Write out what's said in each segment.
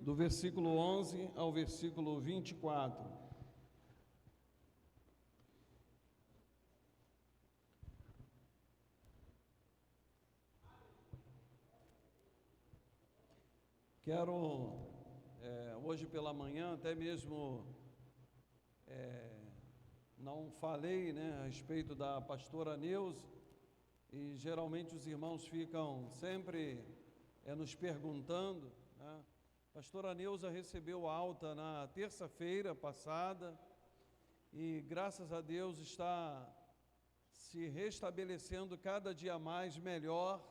do versículo 11 ao versículo 24. Quero, hoje pela manhã, até mesmo, não falei, a respeito da pastora Neuza, e geralmente os irmãos ficam sempre nos perguntando, né? A pastora Neuza recebeu alta na terça-feira passada e, graças a Deus, está se restabelecendo cada dia mais melhor,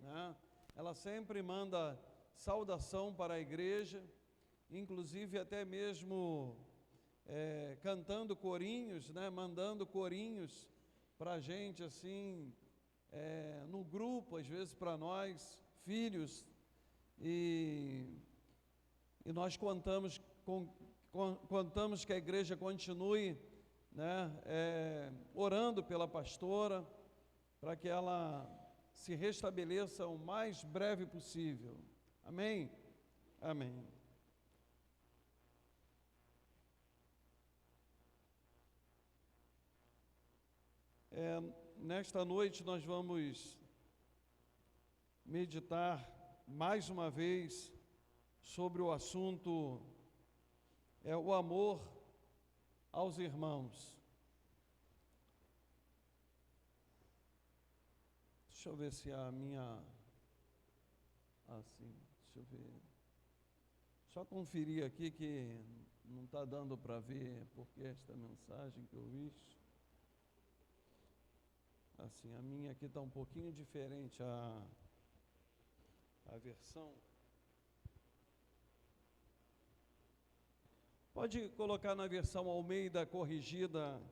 né? Ela sempre manda saudação para a igreja, inclusive até mesmo cantando corinhos, né? Mandando corinhos para a gente, assim, no grupo, às vezes para nós, filhos, e nós contamos que a igreja continue, né, orando pela pastora, para que ela se restabeleça o mais breve possível. Amém? Amém. Nesta noite nós vamos meditar mais uma vez sobre o assunto o amor aos irmãos. Deixa eu ver se a minha... Assim, deixa eu ver. Só conferir aqui que não está dando para ver porque esta mensagem que eu vi. Assim, a minha aqui está um pouquinho diferente, a versão. Pode colocar na versão Almeida corrigida,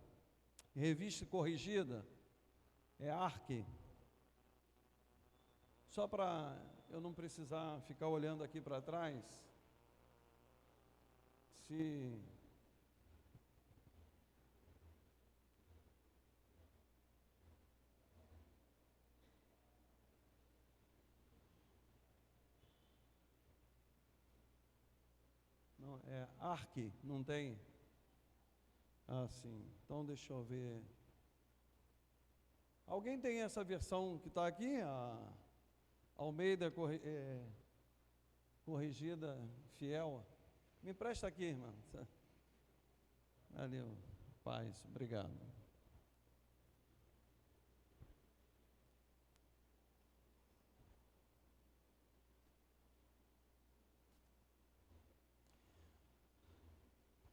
revista corrigida, ARC. Só para eu não precisar ficar olhando aqui para trás. Não, ARC, não tem? Ah, sim. Então, deixa eu ver. Alguém tem essa versão que está aqui? A Almeida corrigida, fiel. Me empresta aqui, irmã. Valeu, paz, obrigado.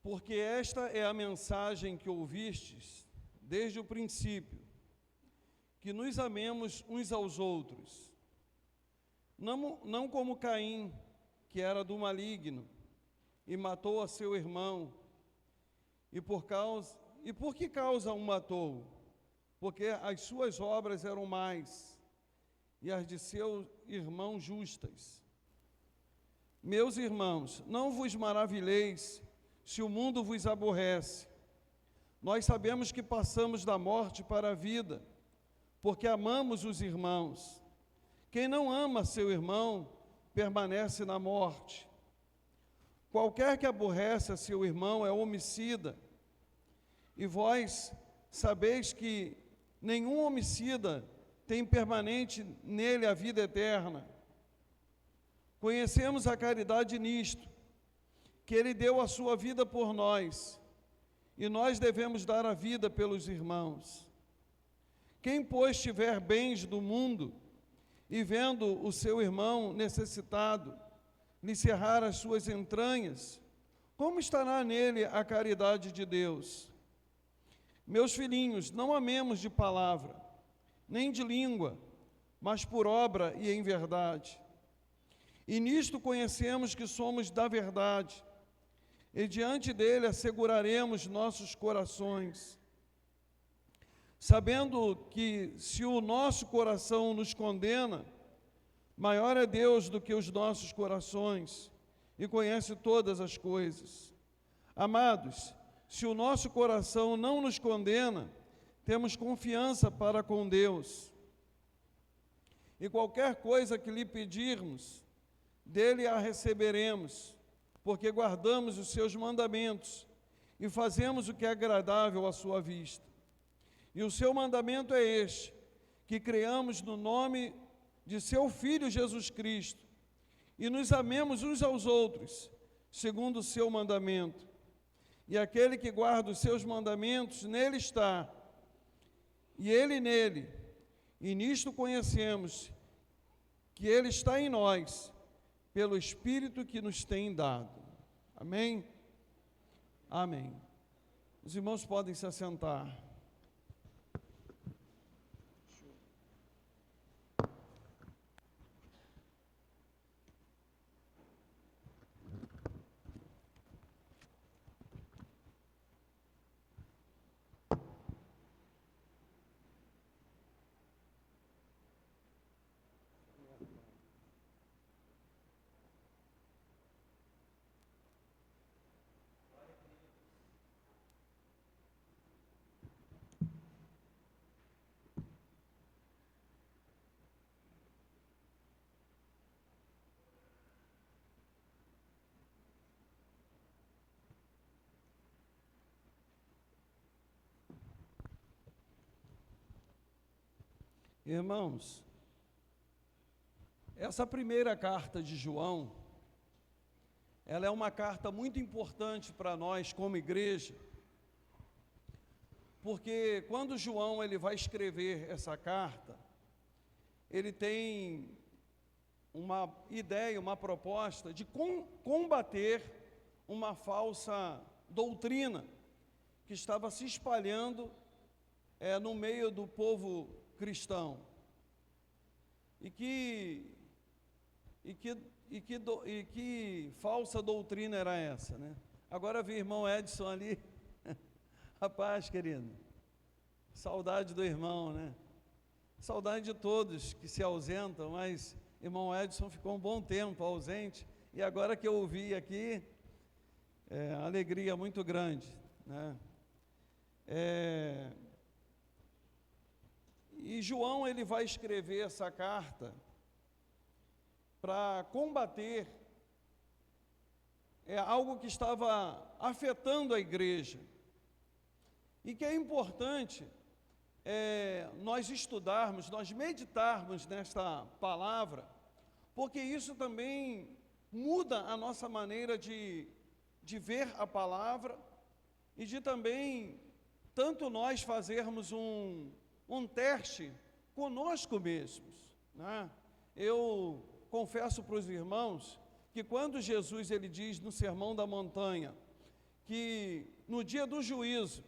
Porque esta é a mensagem que ouvistes desde o princípio, que nos amemos uns aos outros, não como Caim, que era do maligno, e matou a seu irmão. E por que causa o matou? Porque as suas obras eram más, e as de seu irmão justas. Meus irmãos, não vos maravilheis se o mundo vos aborrece. Nós sabemos que passamos da morte para a vida, porque amamos os irmãos. Quem não ama seu irmão, permanece na morte. Qualquer que aborrece a seu irmão é homicida. E vós sabeis que nenhum homicida tem permanente nele a vida eterna. Conhecemos a caridade nisto, que ele deu a sua vida por nós, e nós devemos dar a vida pelos irmãos. Quem, pois, tiver bens do mundo, e vendo o seu irmão necessitado, lhe cerrar as suas entranhas, como estará nele a caridade de Deus? Meus filhinhos, não amemos de palavra, nem de língua, mas por obra e em verdade. E nisto conhecemos que somos da verdade, e diante dele asseguraremos nossos corações, sabendo que se o nosso coração nos condena, maior é Deus do que os nossos corações, e conhece todas as coisas. Amados, se o nosso coração não nos condena, temos confiança para com Deus. E qualquer coisa que lhe pedirmos, dele a receberemos, porque guardamos os seus mandamentos e fazemos o que é agradável à sua vista. E o seu mandamento é este, que creamos no nome de seu Filho Jesus Cristo e nos amemos uns aos outros, segundo o seu mandamento. E aquele que guarda os seus mandamentos, nele está, e ele nele. E nisto conhecemos que ele está em nós, pelo Espírito que nos tem dado. Amém? Amém. Os irmãos podem se assentar. Irmãos, essa primeira carta de João, ela é uma carta muito importante para nós como igreja, porque quando João ele vai escrever essa carta, ele tem uma ideia, uma proposta de combater uma falsa doutrina que estava se espalhando no meio do povo cristão, e que falsa doutrina era essa, né? Agora vi o irmão Edson ali, rapaz querido, saudade do irmão, né? Saudade de todos que se ausentam, mas irmão Edson ficou um bom tempo ausente, e agora que eu o vi aqui, alegria muito grande, né? E João ele vai escrever essa carta para combater algo que estava afetando a igreja, e que é importante nós estudarmos, nós meditarmos nesta palavra, porque isso também muda a nossa maneira de ver a palavra, e de também, tanto nós fazermos um teste conosco mesmos, né? Eu confesso para os irmãos que quando Jesus ele diz no Sermão da Montanha que no dia do juízo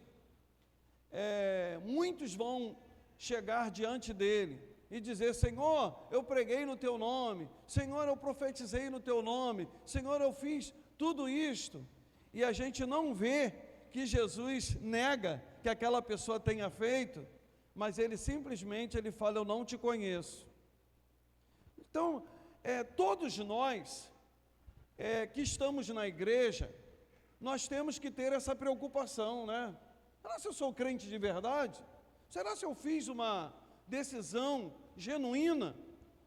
muitos vão chegar diante dele e dizer: Senhor, eu preguei no teu nome, Senhor, eu profetizei no teu nome, Senhor, eu fiz tudo isto, e a gente não vê que Jesus nega que aquela pessoa tenha feito, mas ele simplesmente ele fala: eu não te conheço. Então, todos nós que estamos na igreja, nós temos que ter essa preocupação, né? Será se eu sou crente de verdade? Será se eu fiz uma decisão genuína?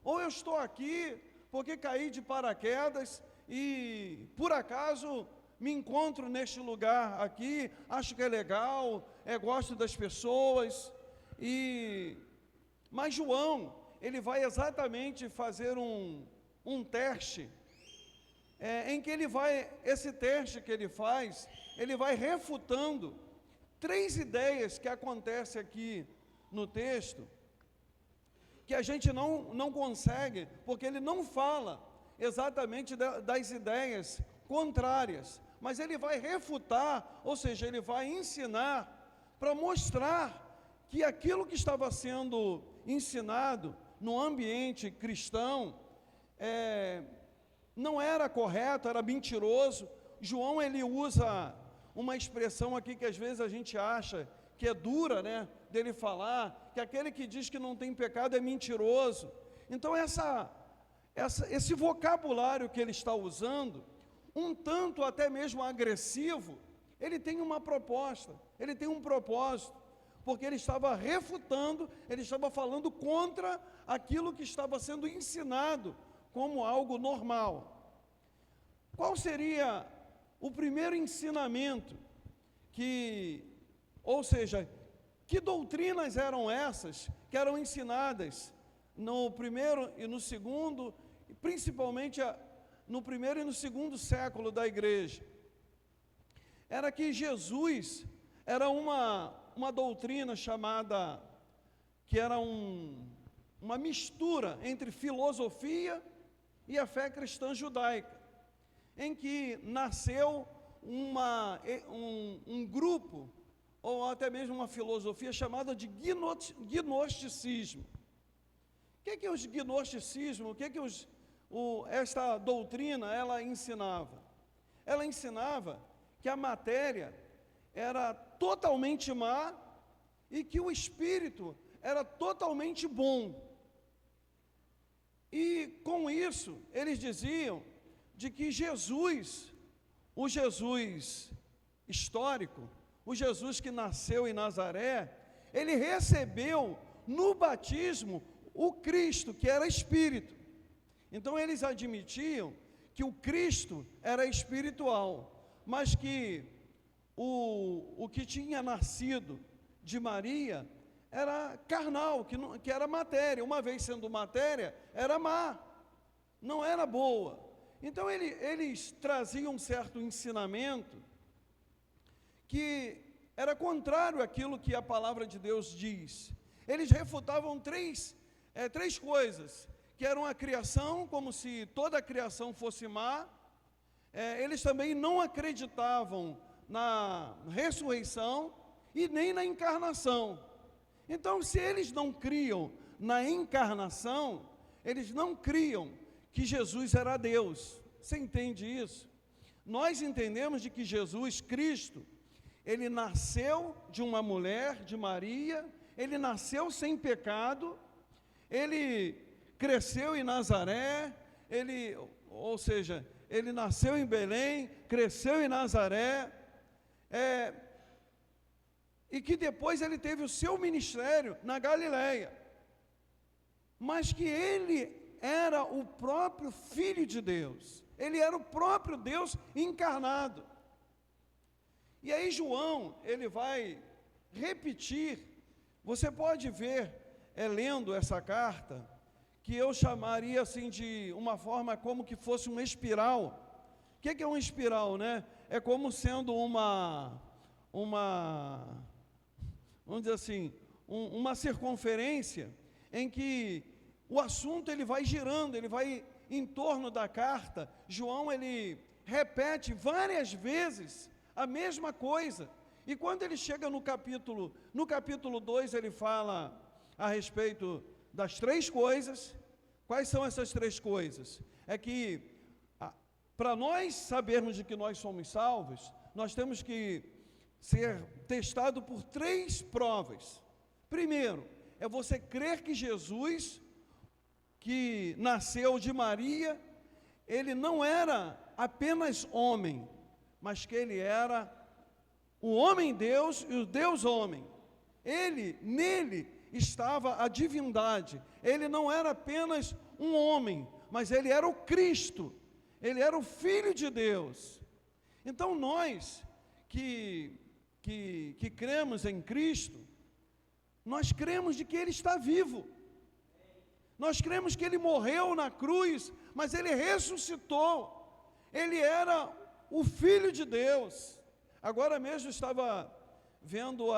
Ou eu estou aqui porque caí de paraquedas e por acaso me encontro neste lugar aqui, acho que é legal, gosto das pessoas. Mas João, ele vai exatamente fazer um teste, em que esse teste que ele faz, ele vai refutando 3 ideias que acontecem aqui no texto, que a gente não consegue, porque ele não fala exatamente das ideias contrárias, mas ele vai refutar, ou seja, ele vai ensinar para mostrar que aquilo que estava sendo ensinado no ambiente cristão não era correto, era mentiroso. João ele usa uma expressão aqui que às vezes a gente acha que é dura, né, dele falar, que aquele que diz que não tem pecado é mentiroso. Então esse vocabulário que ele está usando, um tanto até mesmo agressivo, ele tem uma proposta, ele tem um propósito, porque ele estava refutando, ele estava falando contra aquilo que estava sendo ensinado como algo normal. qual seria o primeiro ensinamento ou seja, que doutrinas eram essas que eram ensinadas no primeiro e no segundo, principalmente no primeiro e no segundo século da igreja? Era que Jesus era uma doutrina chamada, que era uma mistura entre filosofia e a fé cristã judaica, em que nasceu um grupo, ou até mesmo uma filosofia chamada de gnosticismo. O que é o gnosticismo? O que esta doutrina ela ensinava? Ela ensinava que a matéria era totalmente má e que o espírito era totalmente bom. E com isso, eles diziam de que Jesus, o Jesus histórico, o Jesus que nasceu em Nazaré, ele recebeu no batismo o Cristo, que era espírito. Então eles admitiam que o Cristo era espiritual, mas que o que tinha nascido de Maria era carnal, que era matéria. Uma vez sendo matéria, era má, não era boa. Então eles traziam um certo ensinamento que era contrário àquilo que a palavra de Deus diz. Eles refutavam três coisas, que eram a criação, como se toda a criação fosse má. Eles também não acreditavam na ressurreição e nem na encarnação. Então, se eles não criam na encarnação, eles não criam que Jesus era Deus. Você entende isso? Nós entendemos de que Jesus Cristo, ele nasceu de uma mulher, de Maria, ele nasceu sem pecado, ele cresceu em Nazaré, ou seja, ele nasceu em Belém, cresceu em Nazaré, e que depois ele teve o seu ministério na Galileia, mas que ele era o próprio Filho de Deus, ele era o próprio Deus encarnado. E aí João, ele vai repetir, você pode ver, lendo essa carta, que eu chamaria assim de uma forma como que fosse uma espiral. O que é uma espiral, né? É como sendo vamos dizer assim, uma circunferência em que o assunto ele vai girando, ele vai em torno da carta. João, ele repete várias vezes a mesma coisa. E quando ele chega no capítulo 2, ele fala a respeito das três coisas. Quais são essas três coisas? É que, para nós sabermos de que nós somos salvos, nós temos que ser testado por três provas. Primeiro, é você crer que Jesus, que nasceu de Maria, ele não era apenas homem, mas que ele era o homem-Deus e o Deus-homem. Nele estava a divindade. Ele não era apenas um homem, mas ele era o Cristo, ele era o Filho de Deus. Então nós que cremos em Cristo, nós cremos de que ele está vivo. Nós cremos que ele morreu na cruz, mas ele ressuscitou. Ele era o Filho de Deus. Agora mesmo estava vendo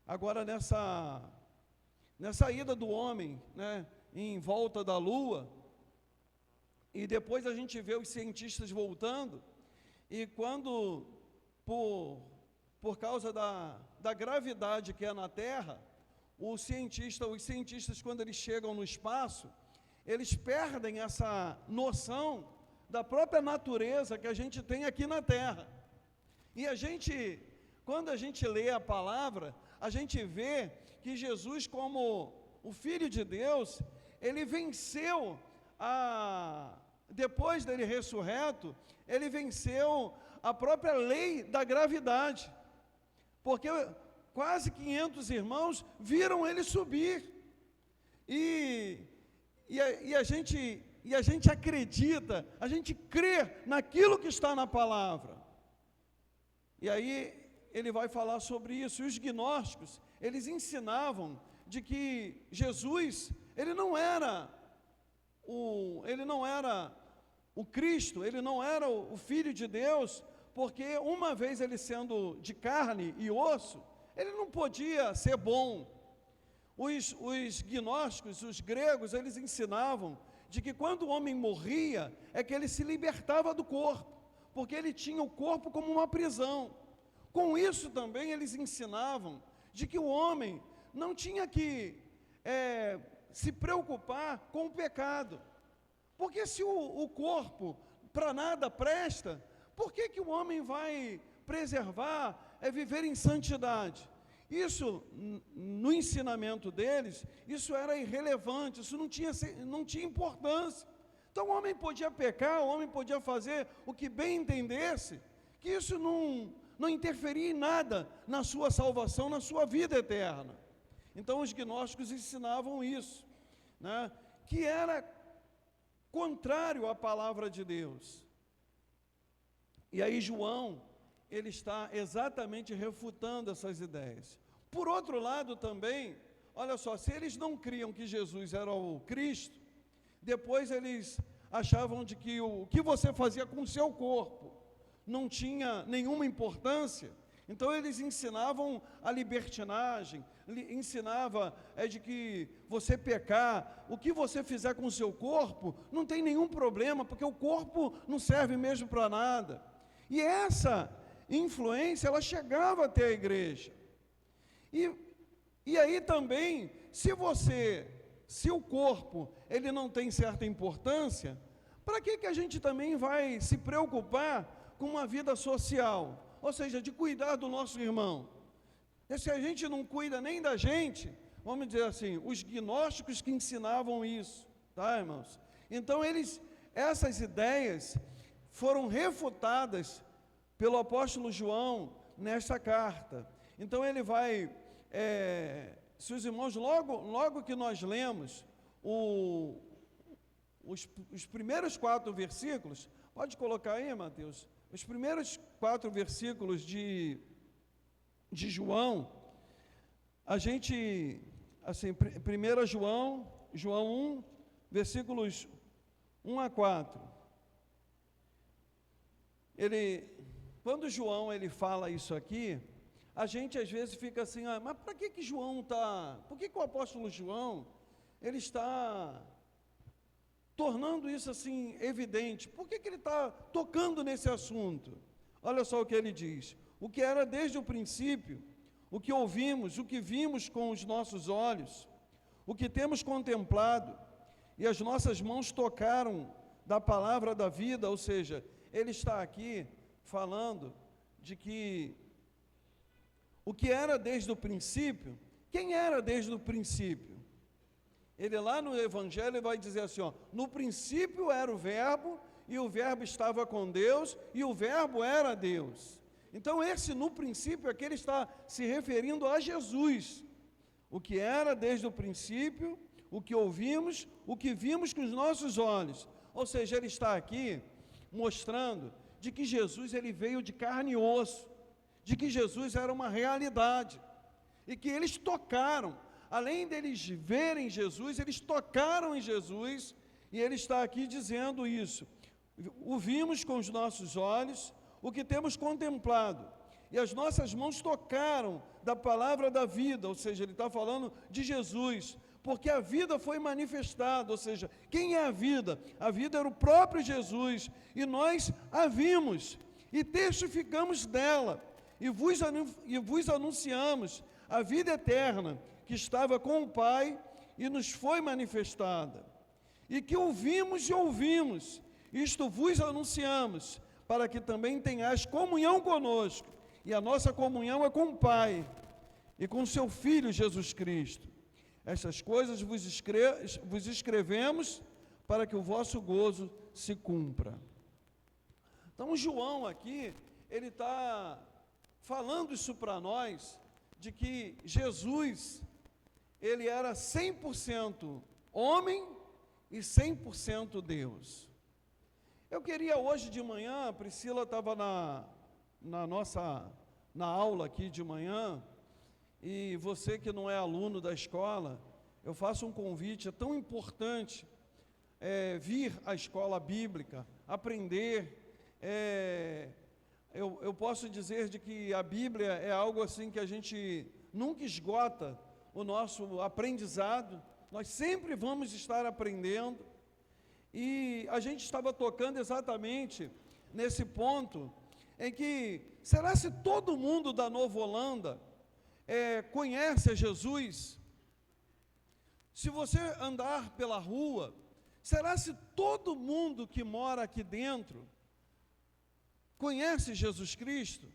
agora nessa ida do homem, né, em volta da Lua, e depois a gente vê os cientistas voltando, e quando, por causa da gravidade que é na Terra, os cientistas, quando eles chegam no espaço, eles perdem essa noção da própria natureza que a gente tem aqui na Terra. E quando a gente lê a palavra, a gente vê que Jesus, como o Filho de Deus, ele venceu, depois dele ressurreto, ele venceu a própria lei da gravidade, porque quase 500 irmãos viram ele subir, e a gente e a gente acredita, a gente crê naquilo que está na palavra. E aí ele vai falar sobre isso. E os gnósticos, eles ensinavam de que Jesus, ele não era o Cristo, ele não era o Filho de Deus, porque uma vez ele sendo de carne e osso, ele não podia ser bom. Os gnósticos, os gregos, eles ensinavam de que quando o homem morria, é que ele se libertava do corpo, porque ele tinha o corpo como uma prisão. Com isso também eles ensinavam de que o homem não tinha que se preocupar com o pecado, porque se o corpo para nada presta, por que o homem vai preservar, viver em santidade? Isso, no ensinamento deles, isso era irrelevante, isso não tinha importância. Então o homem podia pecar, o homem podia fazer o que bem entendesse, que isso não interferia em nada na sua salvação, na sua vida eterna. Então os gnósticos ensinavam isso, né, que era contrário à palavra de Deus. E aí João, ele está exatamente refutando essas ideias. Por outro lado também, olha só, se eles não criam que Jesus era o Cristo, depois eles achavam de que o que você fazia com o seu corpo não tinha nenhuma importância. Então eles ensinavam a libertinagem, ensinava de que você pecar, o que você fizer com o seu corpo, não tem nenhum problema, porque o corpo não serve mesmo para nada. E essa influência, ela chegava até a igreja. E aí também, se o corpo, ele não tem certa importância, para que a gente também vai se preocupar com uma vida social? Ou seja, de cuidar do nosso irmão. E se a gente não cuida nem da gente, vamos dizer assim, os gnósticos que ensinavam isso, tá, irmãos? Então essas ideias foram refutadas pelo apóstolo João nesta carta. Então ele vai, se os irmãos, logo que nós lemos os primeiros 4 versículos, pode colocar aí, Mateus, os primeiros 4 versículos de João, a gente, assim, 1 João 1, versículos 1 a 4, quando João ele fala isso aqui, a gente às vezes fica assim, mas para que João está, por que o apóstolo João, ele está tornando isso assim evidente? Por que ele está tocando nesse assunto? Olha só o que ele diz: o que era desde o princípio, o que ouvimos, o que vimos com os nossos olhos, o que temos contemplado, e as nossas mãos tocaram da palavra da vida. Ou seja, ele está aqui falando de que o que era desde o princípio, quem era desde o princípio? Ele lá no Evangelho vai dizer assim, no princípio era o verbo, e o verbo estava com Deus, e o verbo era Deus. Então esse no princípio aqui ele está se referindo a Jesus. O que era desde o princípio, o que ouvimos, o que vimos com os nossos olhos. Ou seja, ele está aqui mostrando de que Jesus ele veio de carne e osso, de que Jesus era uma realidade, e que eles tocaram. Além deles verem Jesus, eles tocaram em Jesus, e ele está aqui dizendo isso. O vimos com os nossos olhos, o que temos contemplado, e as nossas mãos tocaram da palavra da vida. Ou seja, ele está falando de Jesus, porque a vida foi manifestada. Ou seja, quem é a vida? A vida era o próprio Jesus, e nós a vimos, e testificamos dela, e vos anunciamos a vida eterna, que estava com o Pai e nos foi manifestada, e que ouvimos e ouvimos, isto vos anunciamos, para que também tenhais comunhão conosco, e a nossa comunhão é com o Pai e com seu Filho Jesus Cristo. Estas coisas vos escrevemos para que o vosso gozo se cumpra. Então João aqui, ele está falando isso para nós, de que Jesus, ele era 100% homem e 100% Deus. Eu queria hoje de manhã, a Priscila estava na aula aqui de manhã, e você que não é aluno da escola, eu faço um convite, é tão importante vir à escola bíblica, aprender. Eu posso dizer de que a Bíblia é algo assim que a gente nunca esgota o nosso aprendizado, nós sempre vamos estar aprendendo, e a gente estava tocando exatamente nesse ponto, em que, será se todo mundo da Nova Holanda conhece a Jesus? Se você andar pela rua, será se todo mundo que mora aqui dentro conhece Jesus Cristo?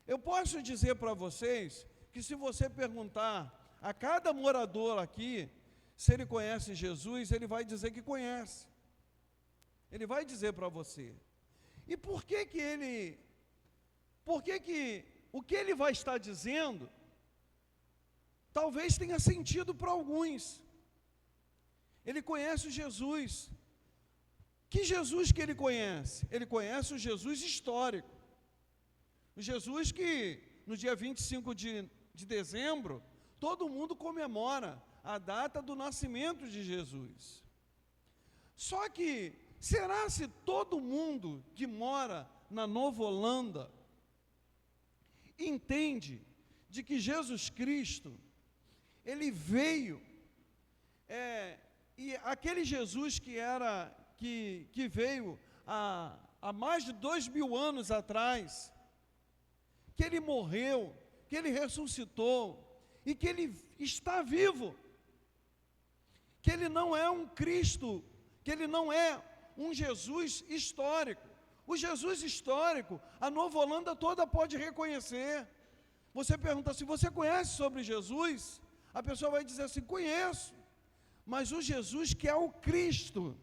Eu posso dizer para vocês que se você perguntar a cada morador aqui se ele conhece Jesus, ele vai dizer que conhece. Ele vai dizer para você. E por que o que ele vai estar dizendo, talvez tenha sentido para alguns. Ele conhece o Jesus. Que Jesus que ele conhece? Ele conhece o Jesus histórico. O Jesus que, no dia 25 de dezembro, todo mundo comemora a data do nascimento de Jesus. Só que, será se todo mundo que mora na Nova Holanda entende de que Jesus Cristo, ele veio, e aquele Jesus que veio há mais de 2000 anos atrás, que ele morreu, que ele ressuscitou, e que ele está vivo, que ele não é um Cristo, que ele não é um Jesus histórico. O Jesus histórico, a Nova Holanda toda pode reconhecer. Você pergunta se você conhece sobre Jesus, a pessoa vai dizer assim, conheço, mas o Jesus que é o Cristo.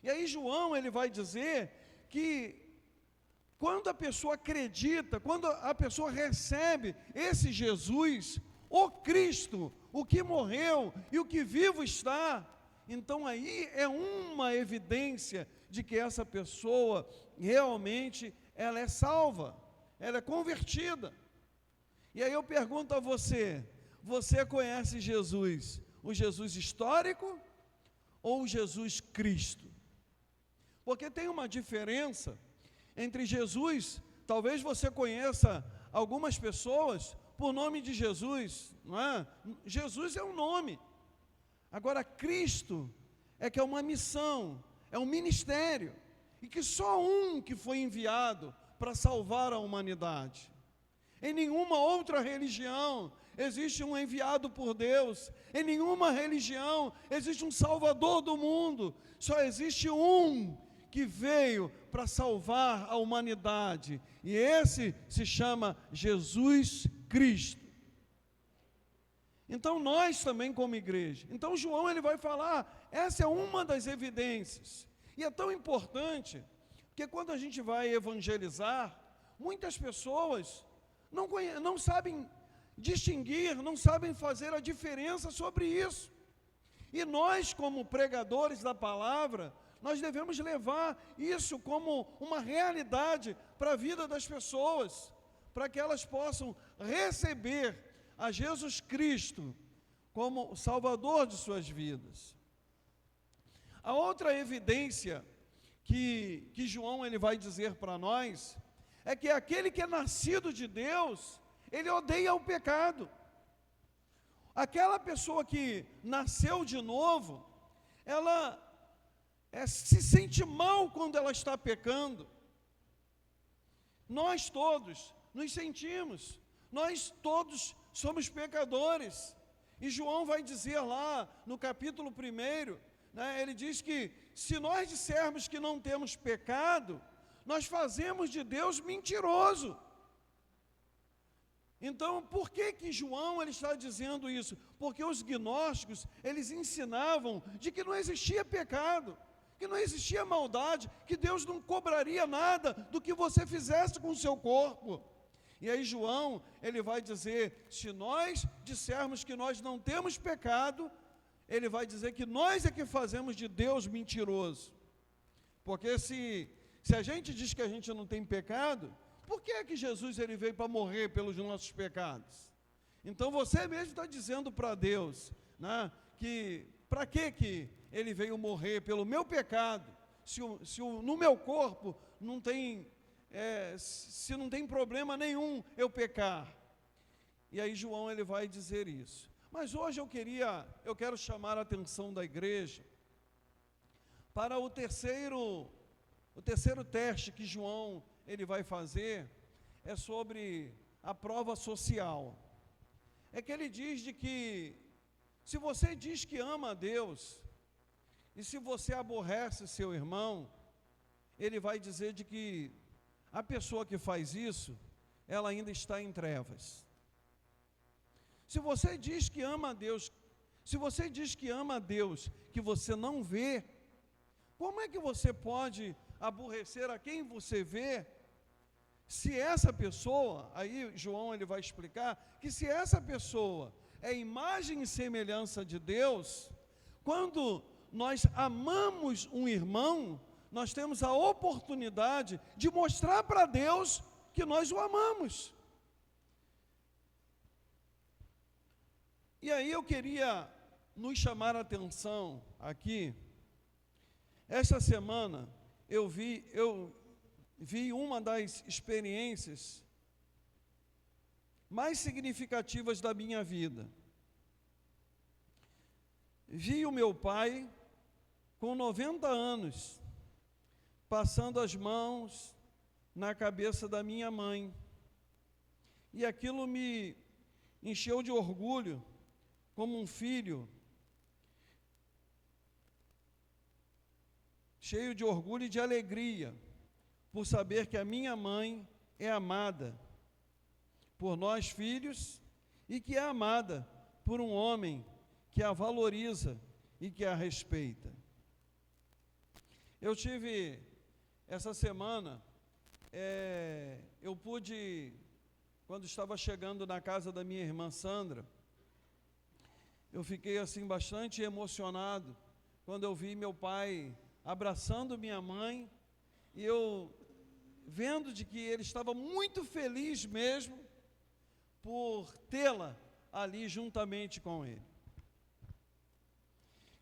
E aí João, ele vai dizer que quando a pessoa acredita, quando a pessoa recebe esse Jesus, o Cristo, o que morreu e o que vivo está, então aí é uma evidência de que essa pessoa realmente ela é salva, ela é convertida. E aí eu pergunto a você, você conhece Jesus, o Jesus histórico ou o Jesus Cristo? Porque tem uma diferença entre Jesus, talvez você conheça algumas pessoas por nome de Jesus, não é? Jesus é um nome. Agora, Cristo é que é uma missão, é um ministério, e que só um que foi enviado para salvar a humanidade. Em nenhuma outra religião existe um enviado por Deus, em nenhuma religião existe um salvador do mundo, só existe um que veio para salvar a humanidade, e esse se chama Jesus Cristo. Então nós também como igreja, então João ele vai falar, essa é uma das evidências, e é tão importante, porque quando a gente vai evangelizar, muitas pessoas não sabem distinguir, não sabem fazer a diferença sobre isso, e nós como pregadores da palavra, nós devemos levar isso como uma realidade para a vida das pessoas, para que elas possam receber a Jesus Cristo como o Salvador de suas vidas. A outra evidência que João ele vai dizer para nós, é que aquele que é nascido de Deus, ele odeia o pecado. Aquela pessoa que nasceu de novo, ela se sente mal quando ela está pecando. Nós todos nos sentimos, nós todos somos pecadores, e João vai dizer lá no capítulo 1, né, ele diz que se nós dissermos que não temos pecado, nós fazemos de Deus mentiroso. Então, por que João ele está dizendo isso? Porque os gnósticos, eles ensinavam de que não existia pecado, que não existia maldade, que Deus não cobraria nada do que você fizesse com o seu corpo. E aí João, ele vai dizer, se nós dissermos que nós não temos pecado, ele vai dizer que nós é que fazemos de Deus mentiroso. Porque se a gente diz que a gente não tem pecado, por que é que Jesus ele veio para morrer pelos nossos pecados? Então você mesmo está dizendo para Deus, né, que para que ele veio morrer pelo meu pecado, se no meu corpo não tem, se não tem problema nenhum eu pecar. E aí João ele vai dizer isso. Mas hoje eu quero chamar a atenção da igreja para o terceiro teste que João ele vai fazer, é sobre a prova social. É que ele diz de que se você diz que ama a Deus, e se você aborrece seu irmão, ele vai dizer de que a pessoa que faz isso, ela ainda está em trevas. Se você diz que ama a Deus, se você diz que ama a Deus, que você não vê, como é que você pode aborrecer a quem você vê? Se essa pessoa, aí João ele vai explicar, que se essa pessoa é imagem e semelhança de Deus, quando nós amamos um irmão, nós temos a oportunidade de mostrar para Deus que nós o amamos. E aí eu queria nos chamar a atenção aqui. Esta semana eu vi uma das experiências mais significativas da minha vida. Vi o meu pai com 90 anos passando as mãos na cabeça da minha mãe. E aquilo me encheu de orgulho, como um filho, cheio de orgulho e de alegria, por saber que a minha mãe é amada por nós filhos e que é amada por um homem que a valoriza e que a respeita. Eu tive, essa semana, eu pude, quando estava chegando na casa da minha irmã Sandra, eu fiquei assim bastante emocionado quando eu vi meu pai abraçando minha mãe, e eu vendo de que ele estava muito feliz mesmo por tê-la ali juntamente com ele.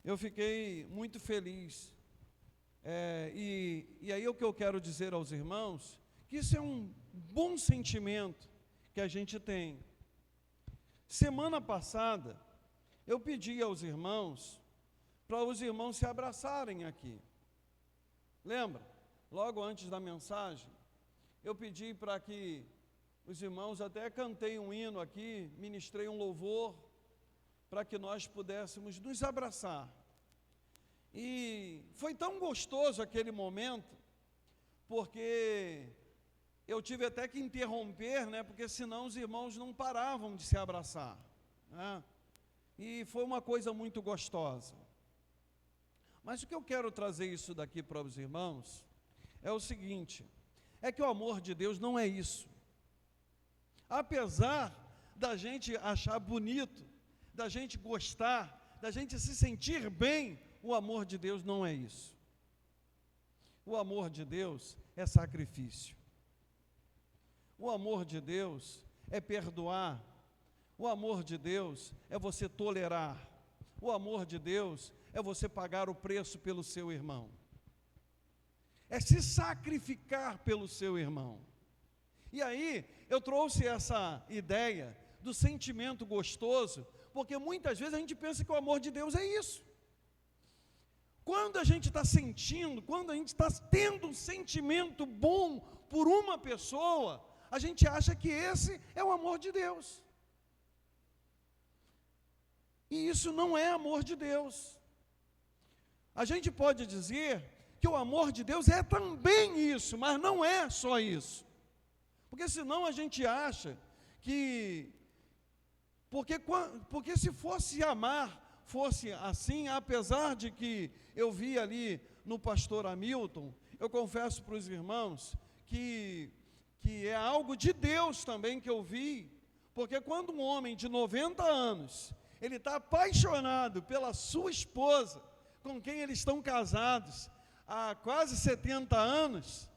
Eu fiquei muito feliz. E aí o que eu quero dizer aos irmãos, que isso é um bom sentimento que a gente tem. Semana passada, eu pedi aos irmãos, para os irmãos se abraçarem aqui. Lembra? Logo antes da mensagem, eu pedi para que os irmãos, até cantei um hino aqui, ministrei um louvor, para que nós pudéssemos nos abraçar. E foi tão gostoso aquele momento, porque eu tive até que interromper, né, porque senão os irmãos não paravam de se abraçar, né? E foi uma coisa muito gostosa. Mas o que eu quero trazer isso daqui para os irmãos é o seguinte, é que o amor de Deus não é isso. Apesar da gente achar bonito, da gente gostar, da gente se sentir bem, o amor de Deus não é isso. O amor de Deus é sacrifício. O amor de Deus é perdoar. O amor de Deus é você tolerar. O amor de Deus é você pagar o preço pelo seu irmão. É se sacrificar pelo seu irmão. E aí, eu trouxe essa ideia do sentimento gostoso, porque muitas vezes a gente pensa que o amor de Deus é isso. Quando a gente está sentindo, quando a gente está tendo um sentimento bom por uma pessoa, a gente acha que esse é o amor de Deus. E isso não é amor de Deus. A gente pode dizer que o amor de Deus é também isso, mas não é só isso. Porque senão a gente acha que... Porque se fosse amar, fosse assim, apesar de que eu vi ali no pastor Hamilton, eu confesso para os irmãos que é algo de Deus também que eu vi, porque quando um homem de 90 anos, ele está apaixonado pela sua esposa, com quem eles estão casados há quase 70 anos,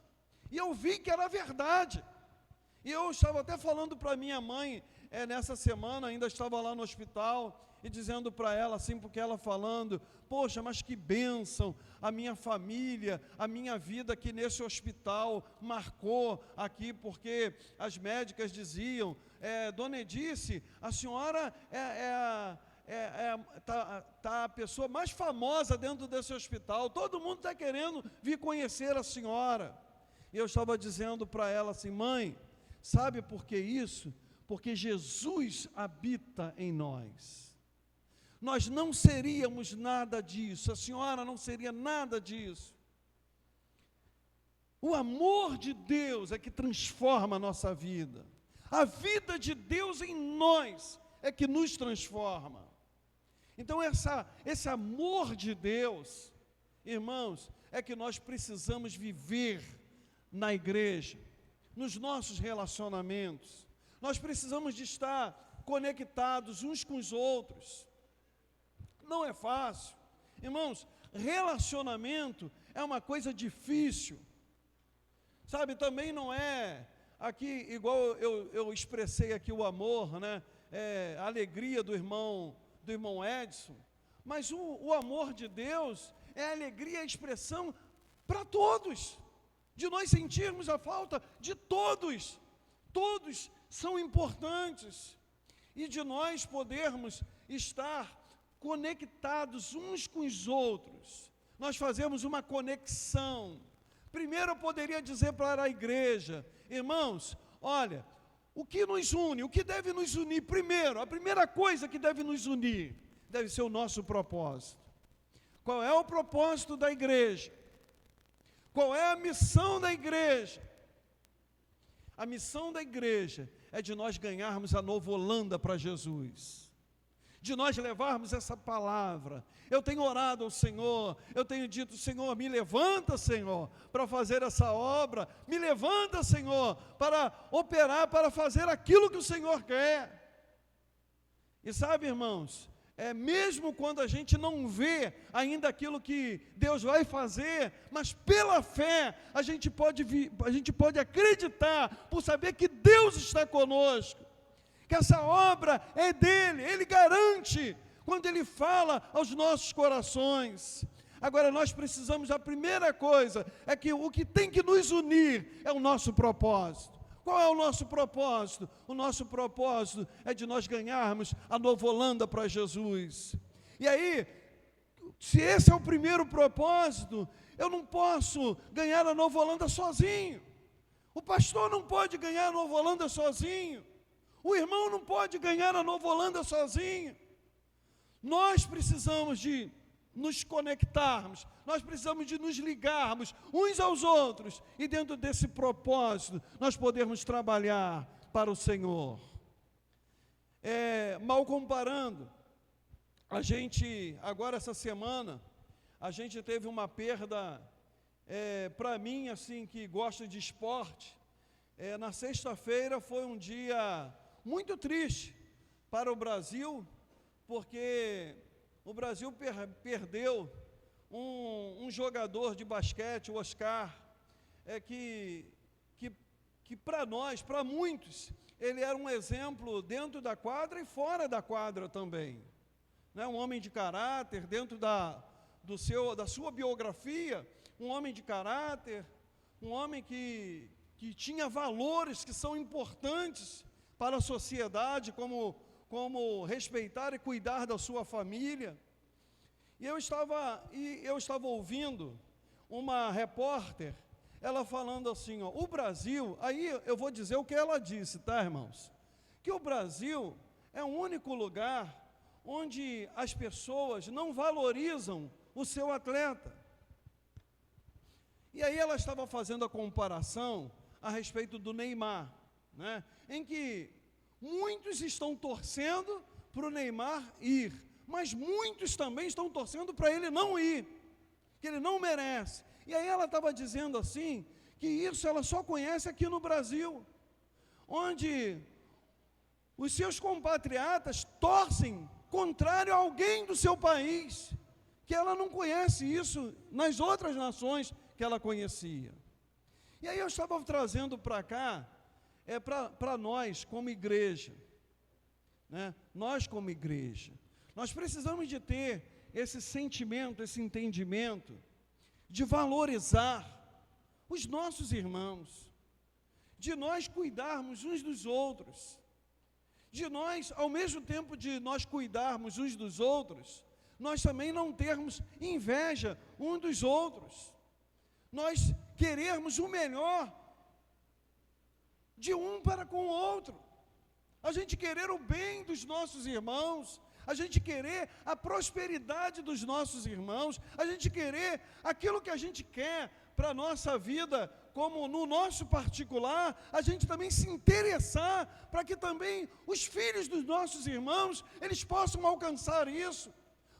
e eu vi que era verdade. E eu estava até falando para minha mãe, nessa semana, ainda estava lá no hospital, e dizendo para ela assim, porque ela falando, poxa, mas que bênção, a minha família, a minha vida aqui nesse hospital marcou aqui, porque as médicas diziam, Dona Edice, a senhora tá a pessoa mais famosa dentro desse hospital, todo mundo está querendo vir conhecer a senhora. E eu estava dizendo para ela assim, mãe, sabe por que isso? Porque Jesus habita em nós. Nós não seríamos nada disso, a senhora não seria nada disso. O amor de Deus é que transforma a nossa vida. A vida de Deus em nós é que nos transforma. Então esse amor de Deus, irmãos, é que nós precisamos viver na igreja, nos nossos relacionamentos. Nós precisamos de estar conectados uns com os outros. Não é fácil. Irmãos, relacionamento é uma coisa difícil. Sabe, também não é aqui, igual eu expressei aqui o amor, né? A alegria do irmão Edson. Mas o amor de Deus é a alegria e a expressão para todos. De nós sentirmos a falta de todos. Todos são importantes. E de nós podermos estar conectados uns com os outros. Nós fazemos uma conexão. Primeiro eu poderia dizer para a igreja, irmãos, olha, o que nos une, o que deve nos unir primeiro, a primeira coisa que deve nos unir, deve ser o nosso propósito. Qual é o propósito da igreja? Qual é a missão da igreja? A missão da igreja é de nós ganharmos a Nova Holanda para Jesus. De nós levarmos essa palavra. Eu tenho orado ao Senhor, eu tenho dito, Senhor, me levanta, Senhor, para fazer essa obra, me levanta, Senhor, para operar, para fazer aquilo que o Senhor quer. E sabe, irmãos, mesmo quando a gente não vê ainda aquilo que Deus vai fazer, mas pela fé, a gente pode acreditar, por saber que Deus está conosco, que essa obra é dele, ele garante, quando ele fala aos nossos corações. Agora nós precisamos, a primeira coisa, é que o que tem que nos unir é o nosso propósito. Qual é o nosso propósito? O nosso propósito é de nós ganharmos a Nova Holanda para Jesus. E aí, se esse é o primeiro propósito, eu não posso ganhar a Nova Holanda sozinho. O pastor não pode ganhar a Nova Holanda sozinho. O irmão não pode ganhar a Nova Holanda sozinho. Nós precisamos de nos conectarmos, nós precisamos de nos ligarmos uns aos outros, e dentro desse propósito, nós podermos trabalhar para o Senhor. Mal comparando, a gente, agora essa semana, a gente teve uma perda, para mim, assim, que gosta de esporte, na sexta-feira foi um dia muito triste para o Brasil, porque o Brasil perdeu um jogador de basquete, o Oscar, que para nós, para muitos, ele era um exemplo dentro da quadra e fora da quadra também. Né? Um homem de caráter, dentro da sua biografia, um homem de caráter, um homem que tinha valores que são importantes para a sociedade, como respeitar e cuidar da sua família. E eu estava ouvindo uma repórter, ela falando assim, o Brasil, aí eu vou dizer o que ela disse, tá, irmãos? Que o Brasil é o único lugar onde as pessoas não valorizam o seu atleta. E aí ela estava fazendo a comparação a respeito do Neymar, né? Em que muitos estão torcendo para o Neymar ir, mas muitos também estão torcendo para ele não ir, que ele não merece. E aí ela estava dizendo assim, que isso ela só conhece aqui no Brasil, onde os seus compatriotas torcem contrário a alguém do seu país, que ela não conhece isso nas outras nações que ela conhecia. E aí eu estava trazendo para cá, para nós como igreja, né? Nós como igreja, nós precisamos de ter esse sentimento, esse entendimento, de valorizar os nossos irmãos, de nós cuidarmos uns dos outros, de nós, ao mesmo tempo de nós cuidarmos uns dos outros, nós também não termos inveja uns dos outros, nós querermos o melhor de um para com o outro, a gente querer o bem dos nossos irmãos, a gente querer a prosperidade dos nossos irmãos, a gente querer aquilo que a gente quer para a nossa vida, como no nosso particular, a gente também se interessar para que também os filhos dos nossos irmãos, eles possam alcançar isso,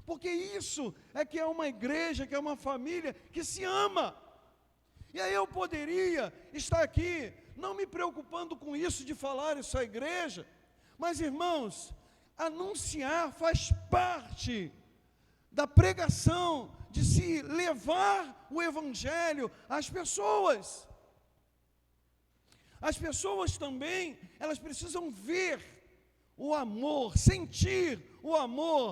porque isso é que é uma igreja, que é uma família que se ama. E aí eu poderia estar aqui, não me preocupando com isso de falar isso à igreja, mas irmãos, anunciar faz parte da pregação, de se levar o evangelho às pessoas. As pessoas também, elas precisam ver o amor, sentir o amor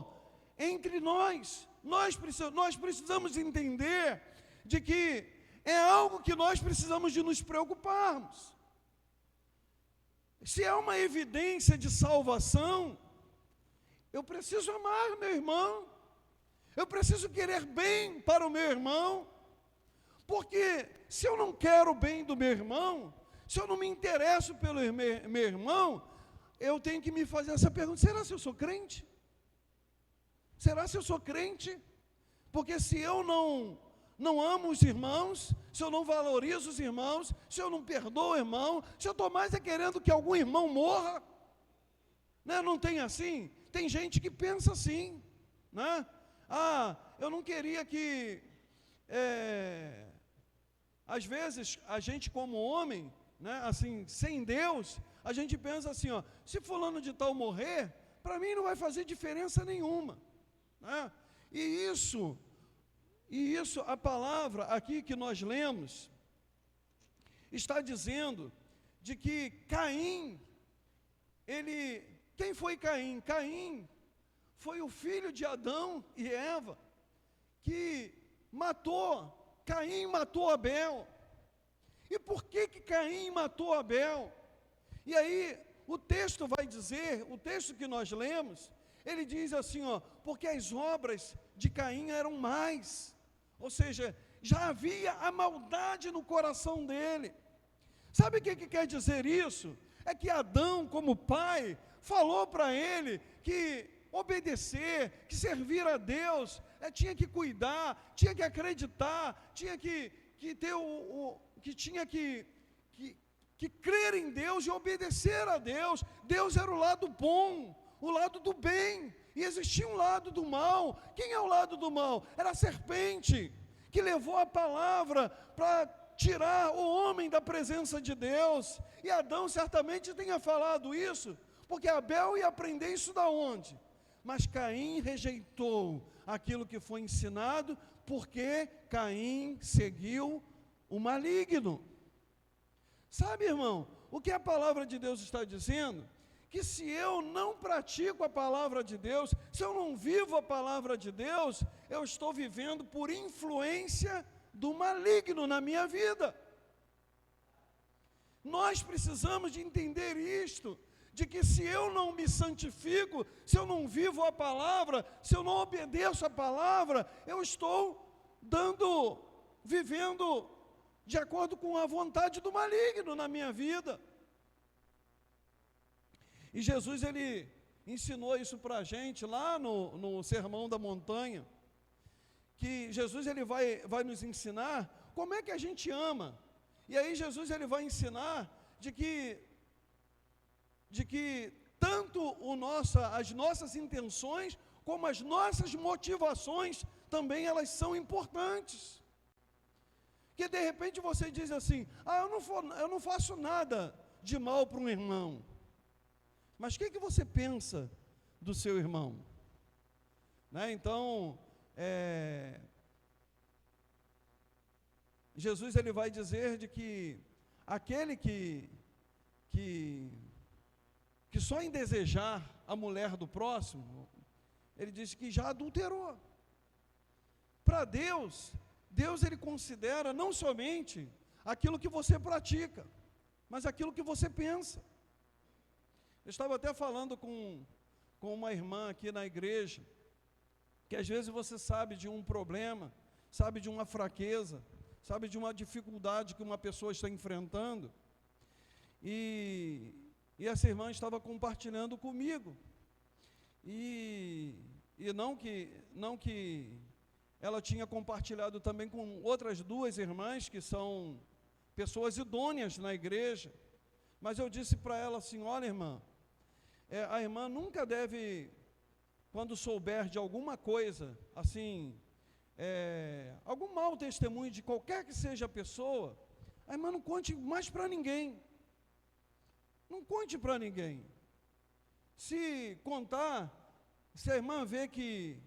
entre nós. Nós precisamos entender de que é algo que nós precisamos de nos preocuparmos. Se é uma evidência de salvação, eu preciso amar meu irmão, eu preciso querer bem para o meu irmão, porque se eu não quero o bem do meu irmão, se eu não me interesso pelo meu irmão, eu tenho que me fazer essa pergunta: será se eu sou crente? Será se eu sou crente? Porque se eu não amo os irmãos, se eu não valorizo os irmãos, se eu não perdoo o irmão, se eu estou mais querendo que algum irmão morra, né? Não tem assim? Tem gente que pensa assim, né? Eu não queria que, às vezes, a gente como homem, né, assim, sem Deus, a gente pensa assim, se fulano de tal morrer, para mim não vai fazer diferença nenhuma, né? E isso, a palavra aqui que nós lemos, está dizendo de que Caim, quem foi Caim? Caim foi o filho de Adão e Eva, Caim matou Abel. E por que Caim matou Abel? E aí, o texto vai dizer, o texto que nós lemos, ele diz assim, porque as obras de Caim eram mais, ou seja, já havia a maldade no coração dele. Sabe o que quer dizer isso? É que Adão, como pai, falou para ele que obedecer, que servir a Deus, tinha que cuidar, tinha que acreditar, tinha que ter tinha que crer em Deus e obedecer a Deus. Deus era o lado bom, o lado do bem, e existia um lado do mal. Quem é o lado do mal? Era a serpente, que levou a palavra para tirar o homem da presença de Deus. E Adão certamente tenha falado isso, porque Abel ia aprender isso da onde? Mas Caim rejeitou aquilo que foi ensinado, porque Caim seguiu o maligno. Sabe, irmão, o que a palavra de Deus está dizendo? Que se eu não pratico a palavra de Deus, se eu não vivo a palavra de Deus, eu estou vivendo por influência do maligno na minha vida. Nós precisamos de entender isto, de que se eu não me santifico, se eu não vivo a palavra, se eu não obedeço a palavra, eu estou vivendo de acordo com a vontade do maligno na minha vida. E Jesus, ele ensinou isso para a gente lá no Sermão da Montanha, que Jesus, ele vai nos ensinar como é que a gente ama. E aí Jesus, ele vai ensinar de que tanto as nossas intenções, como as nossas motivações, também elas são importantes. Que de repente você diz assim, eu não faço nada de mal para um irmão. Mas o que você pensa do seu irmão? né? Então, Jesus ele vai dizer de que aquele que só em desejar a mulher do próximo, ele diz que já adulterou. Para Deus ele considera não somente aquilo que você pratica, mas aquilo que você pensa. Eu estava até falando com uma irmã aqui na igreja, que às vezes você sabe de um problema, sabe de uma fraqueza, sabe de uma dificuldade que uma pessoa está enfrentando, e essa irmã estava compartilhando comigo, e não que ela tinha compartilhado também com outras duas irmãs, que são pessoas idôneas na igreja, mas eu disse para ela assim: olha, irmã, a irmã nunca deve, quando souber de alguma coisa, assim, algum mau testemunho de qualquer que seja a pessoa, a irmã não conte mais para ninguém. Não conte para ninguém. Se contar, se a irmã vê que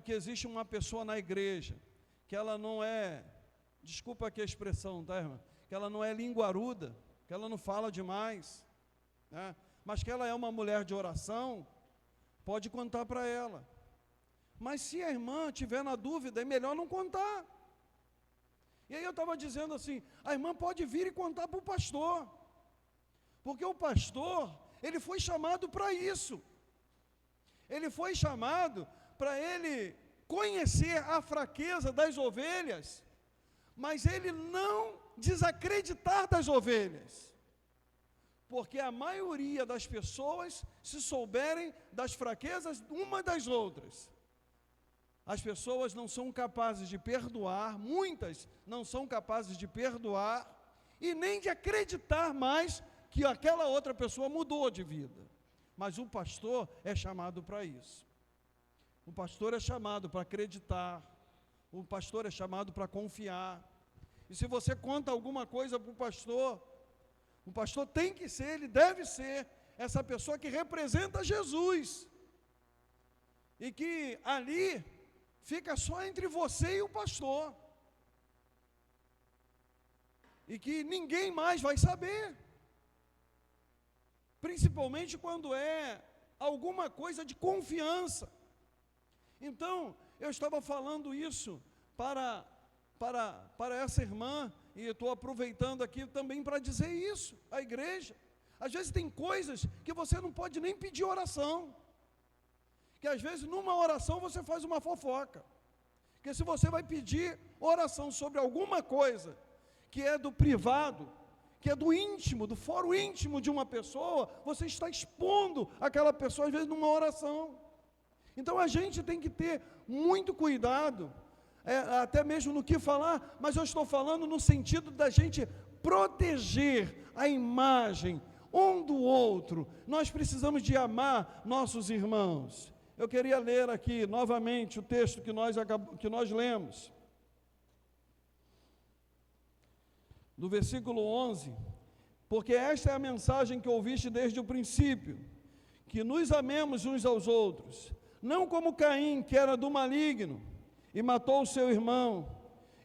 existe uma pessoa na igreja, que ela não é, desculpa aqui a expressão, tá, irmã? Que ela não é linguaruda, que ela não fala demais, né? Mas que ela é uma mulher de oração, pode contar para ela. Mas se a irmã tiver na dúvida, é melhor não contar. E aí eu estava dizendo assim, a irmã pode vir e contar para o pastor, porque o pastor, ele foi chamado para isso. Ele foi chamado para ele conhecer a fraqueza das ovelhas, mas ele não desacreditar das ovelhas. Porque a maioria das pessoas, se souberem das fraquezas uma das outras, as pessoas não são capazes de perdoar, muitas não são capazes de perdoar e nem de acreditar mais que aquela outra pessoa mudou de vida. Mas o pastor é chamado para isso. O pastor é chamado para acreditar, o pastor é chamado para confiar. E se você conta alguma coisa para o pastor tem que ser, ele deve ser essa pessoa que representa Jesus. E que ali fica só entre você e o pastor. E que ninguém mais vai saber. Principalmente quando é alguma coisa de confiança. Então, eu estava falando isso para essa irmã, e estou aproveitando aqui também para dizer isso à igreja. Às vezes tem coisas que você não pode nem pedir oração, que às vezes numa oração você faz uma fofoca, porque se você vai pedir oração sobre alguma coisa que é do privado, que é do íntimo, do foro íntimo de uma pessoa, você está expondo aquela pessoa às vezes numa oração. Então a gente tem que ter muito cuidado, até mesmo no que falar, mas eu estou falando no sentido da gente proteger a imagem um do outro. Nós precisamos de amar nossos irmãos. Eu queria ler aqui novamente o texto que nós lemos. Do versículo 11, porque esta é a mensagem que ouviste desde o princípio, que nos amemos uns aos outros, não como Caim, que era do maligno, e matou o seu irmão.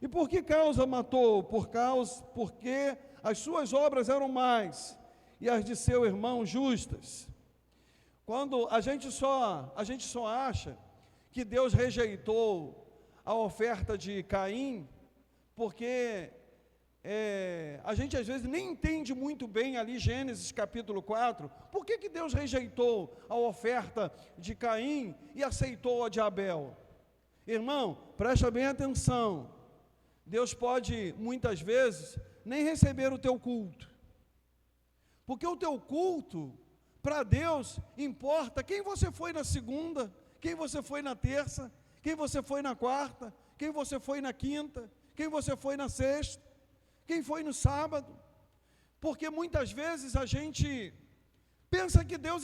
E por que causa matou? Porque as suas obras eram más, e as de seu irmão justas. Quando a gente só acha que Deus rejeitou a oferta de Caim, porque a gente às vezes nem entende muito bem ali Gênesis capítulo 4, por que Deus rejeitou a oferta de Caim e aceitou a de Abel? Irmão, presta bem atenção, Deus pode muitas vezes nem receber o teu culto, porque o teu culto, para Deus, importa quem você foi na segunda, quem você foi na terça, quem você foi na quarta, quem você foi na quinta, quem você foi na sexta, quem foi no sábado, porque muitas vezes a gente pensa que Deus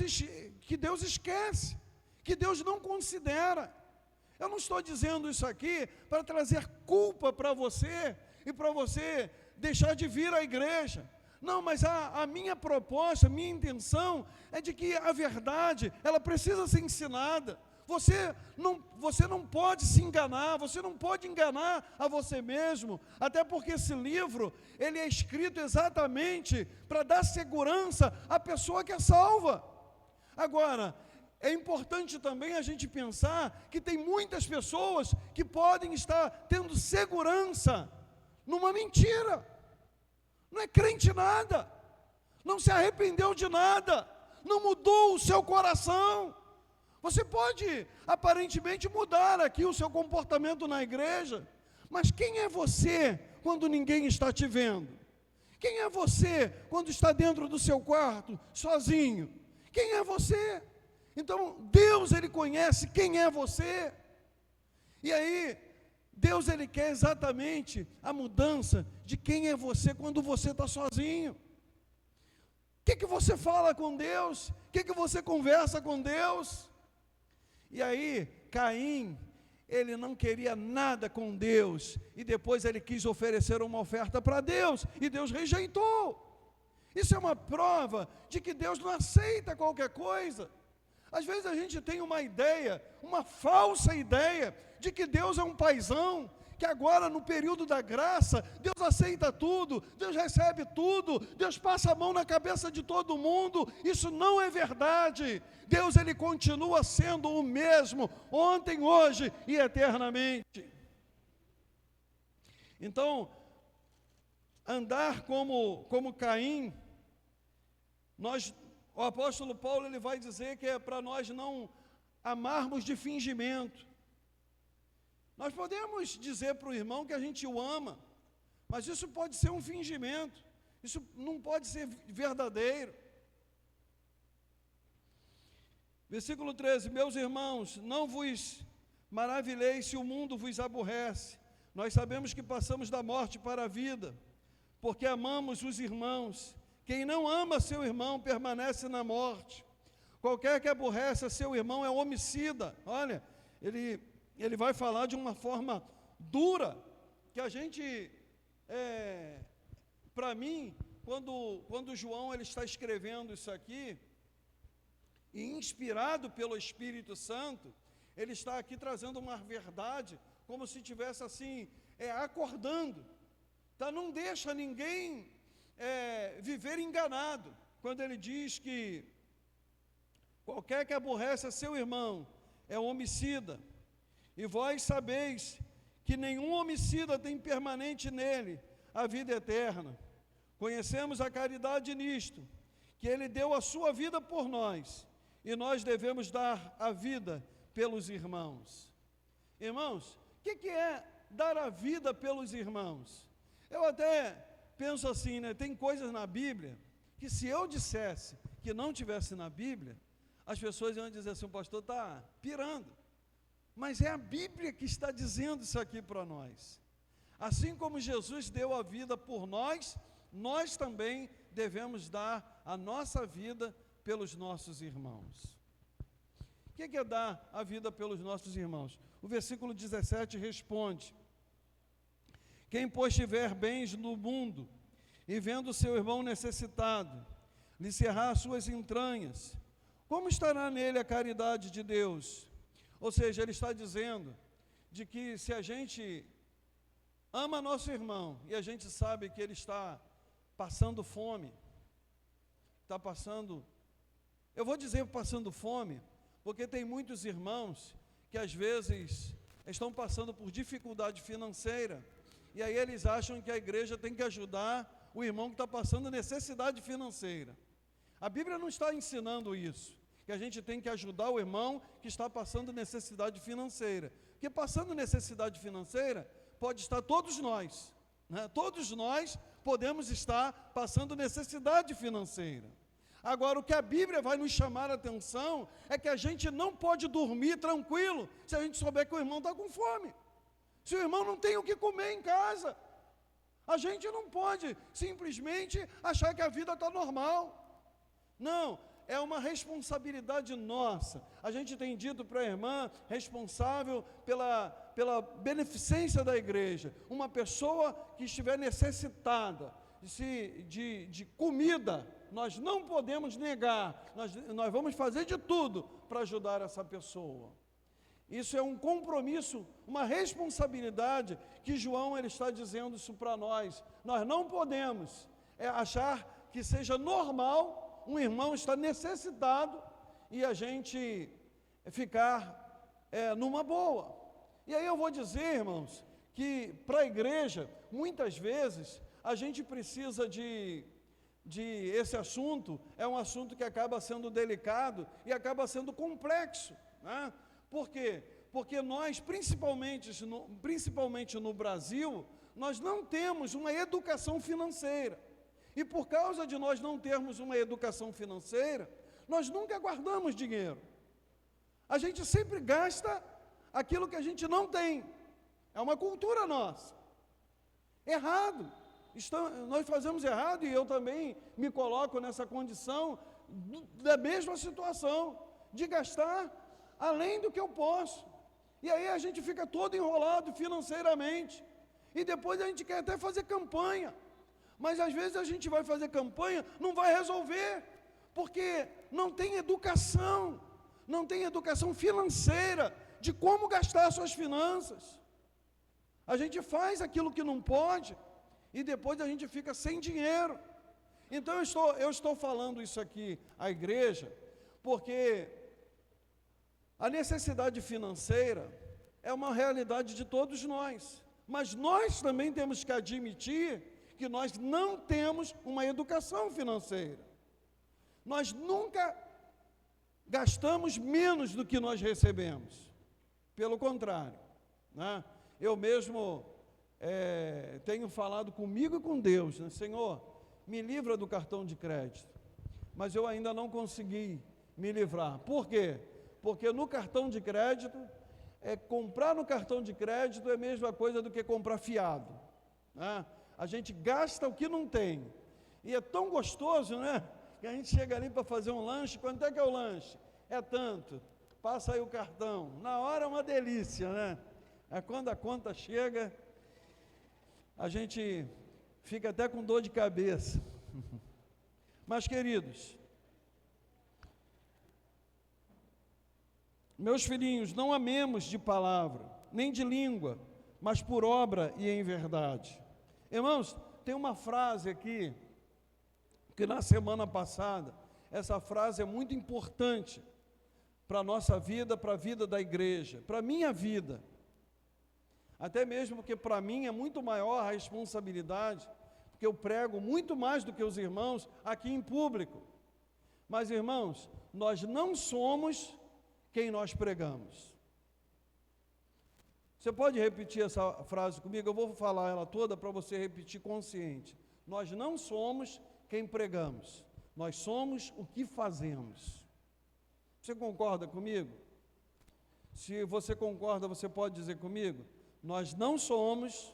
esquece, que Deus não considera. Eu não estou dizendo isso aqui para trazer culpa para você e para você deixar de vir à igreja. Não, mas a minha proposta, a minha intenção é de que a verdade, ela precisa ser ensinada, Você não pode se enganar, você não pode enganar a você mesmo, até porque esse livro, ele é escrito exatamente para dar segurança à pessoa que é salva. Agora, é importante também a gente pensar que tem muitas pessoas que podem estar tendo segurança numa mentira. Não é crente nada, não se arrependeu de nada, não mudou o seu coração. Você pode, aparentemente, mudar aqui o seu comportamento na igreja, mas quem é você quando ninguém está te vendo? Quem é você quando está dentro do seu quarto, sozinho? Quem é você? Então, Deus, Ele conhece quem é você. E aí, Deus, Ele quer exatamente a mudança de quem é você quando você está sozinho. O que você fala com Deus? O que você conversa com Deus? E aí, Caim, ele não queria nada com Deus, e depois ele quis oferecer uma oferta para Deus, e Deus rejeitou. Isso é uma prova de que Deus não aceita qualquer coisa. Às vezes a gente tem uma ideia, uma falsa ideia, de que Deus é um paizão, que agora no período da graça, Deus aceita tudo, Deus recebe tudo, Deus passa a mão na cabeça de todo mundo. Isso não é verdade. Deus, Ele continua sendo o mesmo, ontem, hoje e eternamente. Então, andar como Caim, o apóstolo Paulo, ele vai dizer que é para nós não amarmos de fingimento. Nós podemos dizer para o irmão que a gente o ama, mas isso pode ser um fingimento, isso não pode ser verdadeiro. Versículo 13: meus irmãos, não vos maravilheis se o mundo vos aborrece. Nós sabemos que passamos da morte para a vida, porque amamos os irmãos. Quem não ama seu irmão permanece na morte. Qualquer que aborrece a seu irmão é homicida. Olha, ele vai falar de uma forma dura, que a gente, para mim, quando João ele está escrevendo isso aqui, e inspirado pelo Espírito Santo, ele está aqui trazendo uma verdade, como se estivesse assim, acordando, tá? Não deixa ninguém viver enganado, quando ele diz que qualquer que aborrece a seu irmão é homicida. E vós sabeis que nenhum homicida tem permanente nele a vida eterna. Conhecemos a caridade nisto, que ele deu a sua vida por nós, e nós devemos dar a vida pelos irmãos. Irmãos, o que é dar a vida pelos irmãos? Eu até penso assim, né? Tem coisas na Bíblia, que se eu dissesse que não tivesse na Bíblia, as pessoas iam dizer assim, o pastor está pirando. Mas é a Bíblia que está dizendo isso aqui para nós. Assim como Jesus deu a vida por nós, nós também devemos dar a nossa vida pelos nossos irmãos. O que é dar a vida pelos nossos irmãos? O versículo 17 responde: quem, pois, tiver bens no mundo, e vendo seu irmão necessitado, lhe cerrar as suas entranhas, como estará nele a caridade de Deus? Ou seja, ele está dizendo de que se a gente ama nosso irmão e a gente sabe que ele está passando fome, eu vou dizer passando fome, porque tem muitos irmãos que às vezes estão passando por dificuldade financeira, e aí eles acham que a igreja tem que ajudar o irmão que está passando necessidade financeira. A Bíblia não está ensinando isso, que a gente tem que ajudar o irmão que está passando necessidade financeira, porque passando necessidade financeira, pode estar todos nós, né? Todos nós podemos estar passando necessidade financeira. Agora, o que a Bíblia vai nos chamar a atenção, é que a gente não pode dormir tranquilo, se a gente souber que o irmão está com fome, se o irmão não tem o que comer em casa. A gente não pode simplesmente achar que a vida está normal, não. É uma responsabilidade nossa. A gente tem dito para a irmã, responsável pela beneficência da igreja, uma pessoa que estiver necessitada de comida, nós não podemos negar, nós vamos fazer de tudo para ajudar essa pessoa. Isso é um compromisso, uma responsabilidade que João ele está dizendo isso para nós. Nós não podemos achar que seja normal um irmão estar necessitado e a gente ficar numa boa. E aí eu vou dizer, irmãos, que para a igreja, muitas vezes, a gente precisa esse assunto, é um assunto que acaba sendo delicado e acaba sendo complexo, né? Por quê? Porque nós, principalmente no Brasil, nós não temos uma educação financeira. E por causa de nós não termos uma educação financeira, nós nunca guardamos dinheiro. A gente sempre gasta aquilo que a gente não tem. É uma cultura nossa. Errado. Nós fazemos errado e eu também me coloco nessa condição da mesma situação, de gastar além do que eu posso. E aí a gente fica todo enrolado financeiramente. E depois a gente quer até fazer campanha. Mas às vezes a gente vai fazer campanha, não vai resolver, porque não tem educação financeira de como gastar suas finanças. A gente faz aquilo que não pode e depois a gente fica sem dinheiro. Então eu estou falando isso aqui à igreja, porque a necessidade financeira é uma realidade de todos nós, mas nós também temos que admitir que nós não temos uma educação financeira. Nós nunca gastamos menos do que nós recebemos. Pelo contrário, né? Eu mesmo tenho falado comigo e com Deus, né? Senhor, me livra do cartão de crédito. Mas eu ainda não consegui me livrar. Por quê? Porque no cartão de crédito, comprar no cartão de crédito é a mesma coisa do que comprar fiado, né? A gente gasta o que não tem. E é tão gostoso, né? Que a gente chega ali para fazer um lanche. Quanto é que é o lanche? É tanto. Passa aí o cartão. Na hora é uma delícia, né? Quando a conta chega, a gente fica até com dor de cabeça. Mas, queridos, meus filhinhos, não amemos de palavra, nem de língua, mas por obra e em verdade. Irmãos, tem uma frase aqui, que na semana passada, essa frase é muito importante para a nossa vida, para a vida da igreja, para a minha vida. Até mesmo porque para mim é muito maior a responsabilidade, porque eu prego muito mais do que os irmãos aqui em público. Mas, irmãos, nós não somos quem nós pregamos. Você pode repetir essa frase comigo? Eu vou falar ela toda para você repetir consciente. Nós não somos quem pregamos, nós somos o que fazemos. Você concorda comigo? Se você concorda, você pode dizer comigo? Nós não somos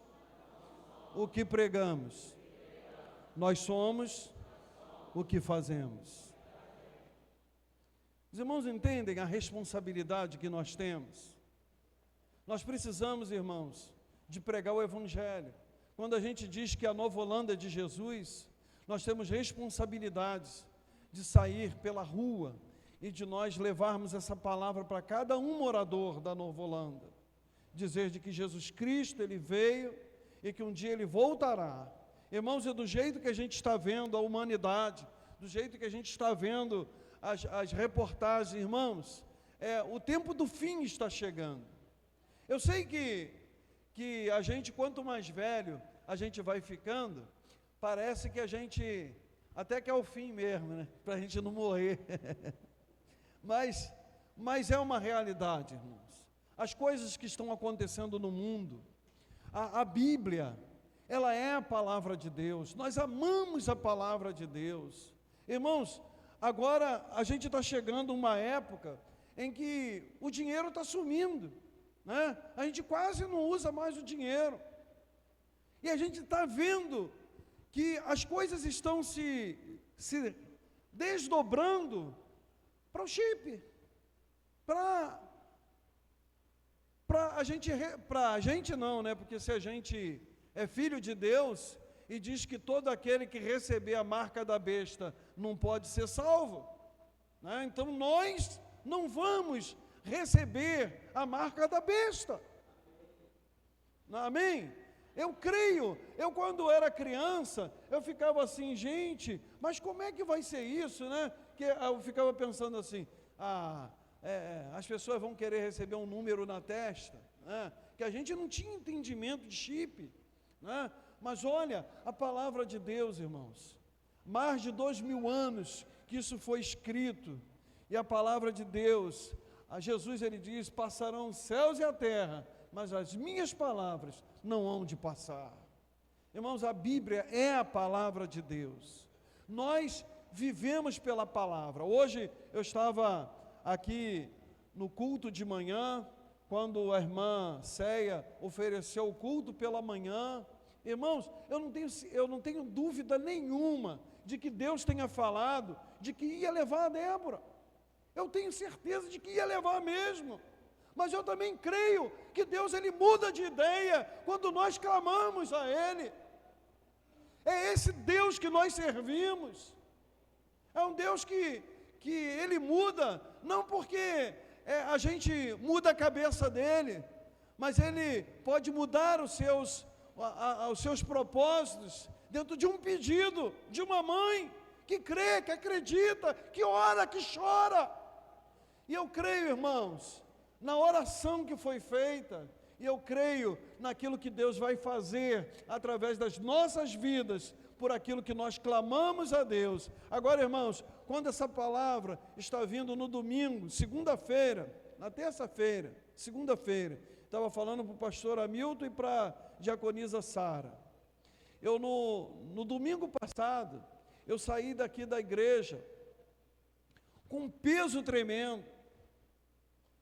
o que pregamos, nós somos o que fazemos. Os irmãos entendem a responsabilidade que nós temos? Nós precisamos, irmãos, de pregar o Evangelho. Quando a gente diz que a Nova Holanda é de Jesus, nós temos responsabilidades de sair pela rua e de nós levarmos essa palavra para cada um morador da Nova Holanda. Dizer de que Jesus Cristo, Ele veio e que um dia Ele voltará. Irmãos, é do jeito que a gente está vendo a humanidade, do jeito que a gente está vendo as reportagens, irmãos, o tempo do fim está chegando. Eu sei que a gente, quanto mais velho a gente vai ficando, parece que a gente até que é o fim mesmo, né? Para a gente não morrer. Mas é uma realidade, irmãos. As coisas que estão acontecendo no mundo, a Bíblia, ela é a palavra de Deus. Nós amamos a palavra de Deus. Irmãos, agora a gente está chegando a uma época em que o dinheiro está sumindo, né? A gente quase não usa mais o dinheiro. E a gente está vendo que as coisas estão se desdobrando para o chip, para a gente não, né? Porque se a gente é filho de Deus e diz que todo aquele que receber a marca da besta não pode ser salvo, né? Então nós não vamos receber a marca da besta. Amém? Eu creio, eu quando era criança, eu ficava assim, gente, mas como é que vai ser isso, né? Que eu ficava pensando assim, as pessoas vão querer receber um número na testa, né? Que a gente não tinha entendimento de chip, né? Mas olha, a palavra de Deus, irmãos, mais de 2000 anos que isso foi escrito, e a palavra de Deus, a Jesus ele diz, passarão os céus e a terra, mas as minhas palavras não hão de passar. Irmãos, a Bíblia é a palavra de Deus. Nós vivemos pela palavra. Hoje eu estava aqui no culto de manhã, quando a irmã Céia ofereceu o culto pela manhã. Irmãos, eu não tenho dúvida nenhuma de que Deus tenha falado de que ia levar a Débora. Eu tenho certeza de que ia levar mesmo. Mas eu também creio que Deus ele muda de ideia quando nós clamamos a Ele. É esse Deus que nós servimos. É um Deus que Ele muda, não porque a gente muda a cabeça dEle, mas Ele pode mudar os seus propósitos dentro de um pedido, de uma mãe que crê, que acredita, que ora, que chora. E eu creio, irmãos, na oração que foi feita, e eu creio naquilo que Deus vai fazer através das nossas vidas, por aquilo que nós clamamos a Deus. Agora, irmãos, quando essa palavra está vindo no domingo, segunda-feira, na terça-feira, segunda-feira, estava falando para o pastor Hamilton e para a diaconisa Sara. Eu no domingo passado, eu saí daqui da igreja com um peso tremendo,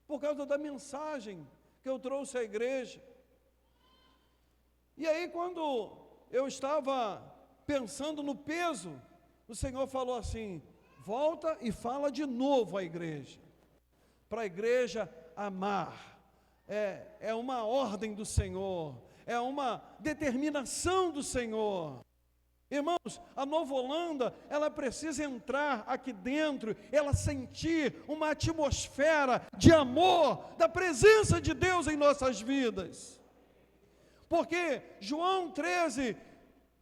por causa da mensagem que eu trouxe à igreja. E aí, quando eu estava pensando no peso, o Senhor falou assim, volta e fala de novo à igreja, para a igreja amar, é uma ordem do Senhor, é uma determinação do Senhor. Irmãos, a Nova Holanda, ela precisa entrar aqui dentro, ela sentir uma atmosfera de amor, da presença de Deus em nossas vidas. Porque João 13,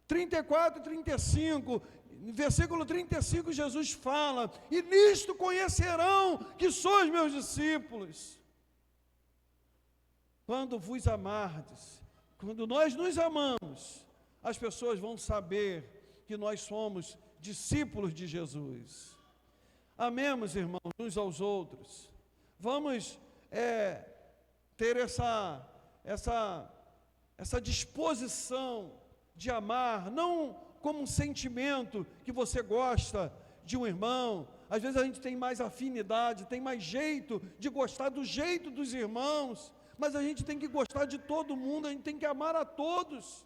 34 e 35, versículo 35, Jesus fala, e nisto conhecerão que sois meus discípulos, quando vos amardes, quando nós nos amamos, as pessoas vão saber que nós somos discípulos de Jesus. Amemos, irmãos, uns aos outros. Vamos ter essa disposição de amar, não como um sentimento que você gosta de um irmão. Às vezes a gente tem mais afinidade, tem mais jeito de gostar do jeito dos irmãos, mas a gente tem que gostar de todo mundo, a gente tem que amar a todos.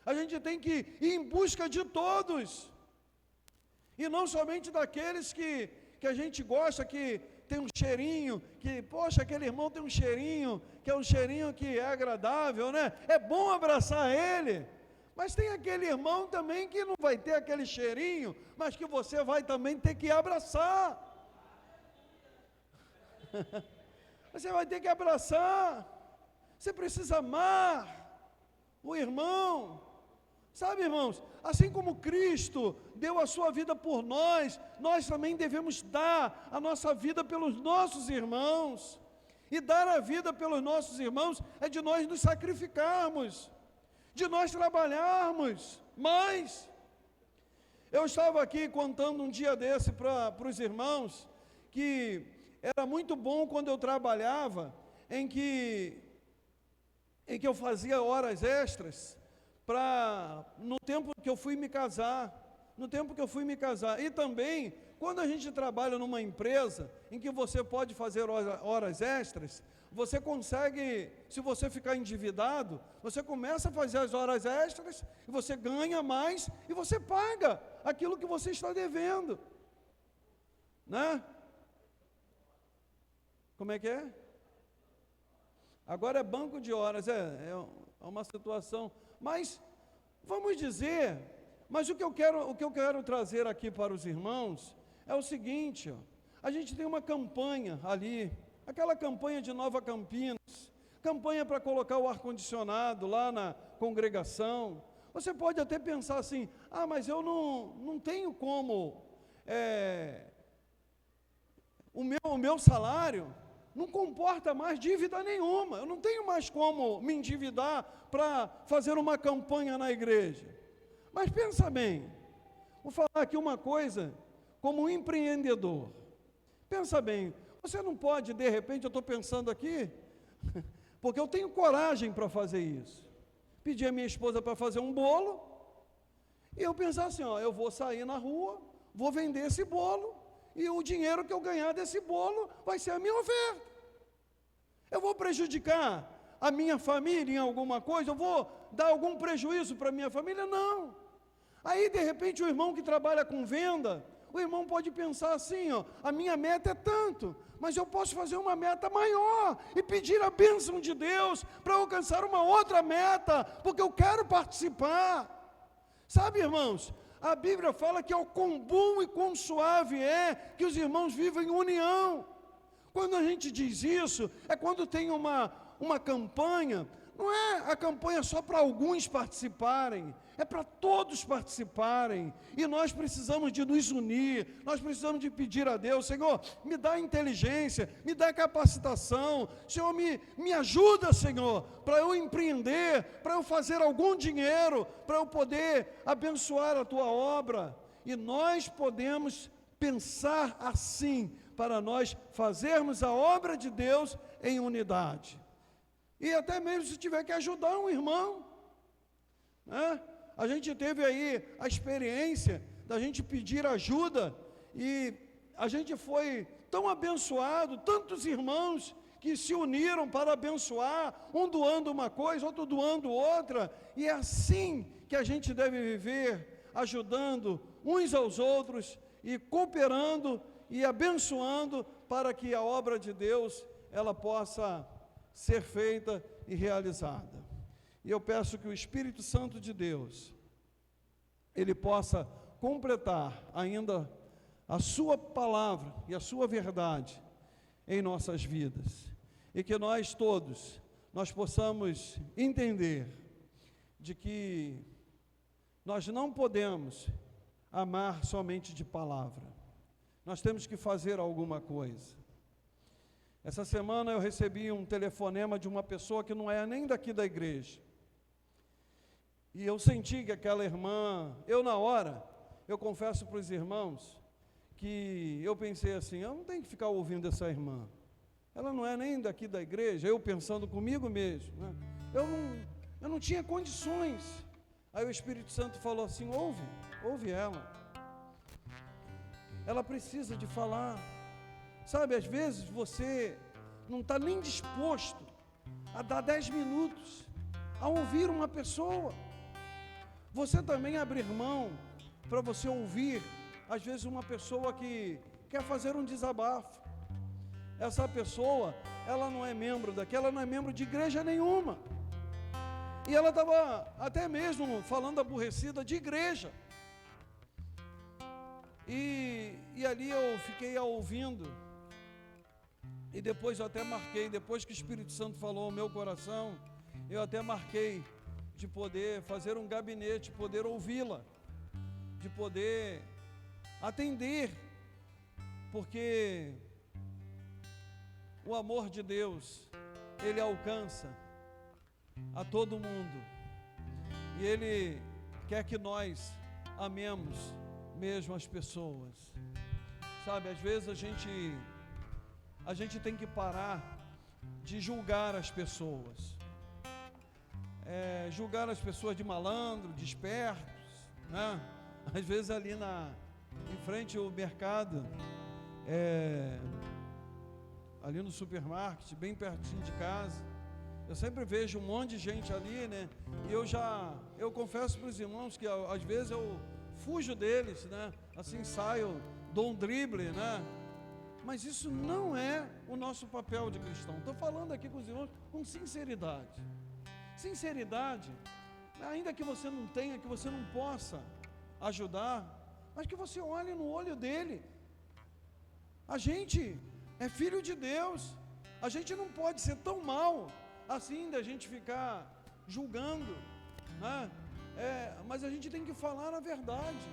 A gente tem que ir em busca de todos, e não somente daqueles que a gente gosta, que tem um cheirinho, que, poxa, aquele irmão tem um cheirinho, que é um cheirinho que é agradável, né? É bom abraçar ele, mas tem aquele irmão também que não vai ter aquele cheirinho, mas que você vai também ter que abraçar. Você vai ter que abraçar, você precisa amar o irmão. Sabe, irmãos, assim como Cristo deu a sua vida por nós, nós também devemos dar a nossa vida pelos nossos irmãos. E dar a vida pelos nossos irmãos é de nós nos sacrificarmos, de nós trabalharmos mais. Eu estava aqui contando um dia desse para os irmãos, que era muito bom quando eu trabalhava, em que eu fazia horas extras, no tempo que eu fui me casar, e também, quando a gente trabalha numa empresa, em que você pode fazer horas extras, você consegue, se você ficar endividado, você começa a fazer as horas extras, e você ganha mais, e você paga aquilo que você está devendo, né? Como é que é? Agora é banco de horas, é uma situação. Mas, vamos dizer, mas o que eu quero trazer aqui para os irmãos é o seguinte, ó, a gente tem uma campanha ali aquela campanha de Nova Campinas, campanha para colocar o ar-condicionado lá na congregação. Você pode até pensar assim, mas eu não tenho como, o meu salário não comporta mais dívida nenhuma, eu não tenho mais como me endividar para fazer uma campanha na igreja. Mas pensa bem, vou falar aqui uma coisa, como um empreendedor, pensa bem, você não pode, de repente, eu estou pensando aqui, porque eu tenho coragem para fazer isso, pedir a minha esposa para fazer um bolo, e eu pensar assim, eu vou sair na rua, vou vender esse bolo, e o dinheiro que eu ganhar desse bolo vai ser a minha oferta. Eu vou prejudicar a minha família em alguma coisa? Eu vou dar algum prejuízo para a minha família? Não. Aí, de repente, o irmão que trabalha com venda, o irmão pode pensar assim, a minha meta é tanto, mas eu posso fazer uma meta maior e pedir a bênção de Deus para alcançar uma outra meta, porque eu quero participar. Sabe, irmãos, a Bíblia fala que é o quão bom e quão suave é que os irmãos vivem em união. Quando a gente diz isso, é quando tem uma campanha, não é a campanha só para alguns participarem, é para todos participarem, e nós precisamos de nos unir, nós precisamos de pedir a Deus, Senhor, me dá inteligência, me dá capacitação, Senhor, me ajuda, Senhor, para eu empreender, para eu fazer algum dinheiro, para eu poder abençoar a Tua obra, e nós podemos pensar assim, para nós fazermos a obra de Deus em unidade, e até mesmo se tiver que ajudar um irmão, né? A gente teve aí a experiência da gente pedir ajuda, e a gente foi tão abençoado, tantos irmãos que se uniram para abençoar, um doando uma coisa, outro doando outra, e é assim que a gente deve viver, ajudando uns aos outros, e cooperando, e abençoando, para que a obra de Deus, ela possa ser feita e realizada. E eu peço que o Espírito Santo de Deus, ele possa completar ainda a sua palavra e a sua verdade em nossas vidas, e que nós todos, nós possamos entender de que nós não podemos amar somente de palavra, nós temos que fazer alguma coisa. Essa semana eu recebi um telefonema de uma pessoa que não é nem daqui da igreja, e eu senti que aquela irmã, na hora, eu confesso para os irmãos, que eu pensei assim, eu não tenho que ficar ouvindo essa irmã, ela não é nem daqui da igreja, eu pensando comigo mesmo, né? Eu não tinha condições. Aí o Espírito Santo falou assim, ouve ela precisa de falar. Sabe, às vezes você não está nem disposto a dar 10 minutos a ouvir uma pessoa. Você também abrir mão para você ouvir, às vezes, uma pessoa que quer fazer um desabafo. Essa pessoa, ela não é membro daqui, ela não é membro de igreja nenhuma. E ela estava até mesmo falando aborrecida de igreja. E ali eu fiquei ouvindo. E depois eu até marquei, depois que o Espírito Santo falou ao meu coração, eu até marquei de poder fazer um gabinete, poder ouvi-la, de poder atender, porque o amor de Deus, ele alcança a todo mundo, e ele quer que nós amemos mesmo as pessoas. Sabe, às vezes a gente tem que parar de julgar as pessoas, julgar as pessoas de malandro, de espertos, né? Às vezes ali em frente ao mercado, ali no supermarket, bem pertinho de casa, eu sempre vejo um monte de gente ali, né? E eu confesso para os irmãos que às vezes eu fujo deles, né? Assim saio, dou um drible, né? Mas isso não é o nosso papel de cristão. Estou falando aqui com os irmãos com sinceridade. Sinceridade, ainda que você não tenha, que você não possa ajudar, mas que você olhe no olho dele. A gente é filho de Deus, A gente não pode ser tão mal assim da gente ficar julgando, né? Mas a gente tem que falar a verdade.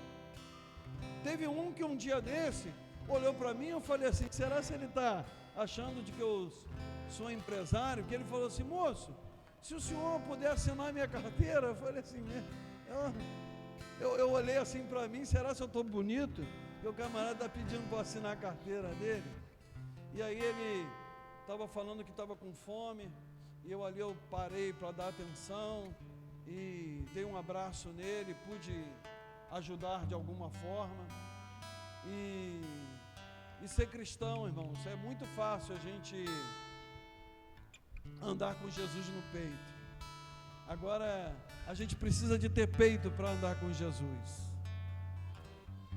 Teve um que um dia desse olhou para mim, eu falei assim, será se ele está achando de que eu sou empresário? Que ele falou assim, moço, se o senhor puder assinar minha carteira, eu falei assim, eu olhei assim para mim, será se eu estou bonito? E o camarada está pedindo para assinar a carteira dele. E aí ele estava falando que estava com fome, e eu parei para dar atenção, e dei um abraço nele, pude ajudar de alguma forma. E ser cristão, irmãos, é muito fácil a gente andar com Jesus no peito. Agora, a gente precisa de ter peito para andar com Jesus,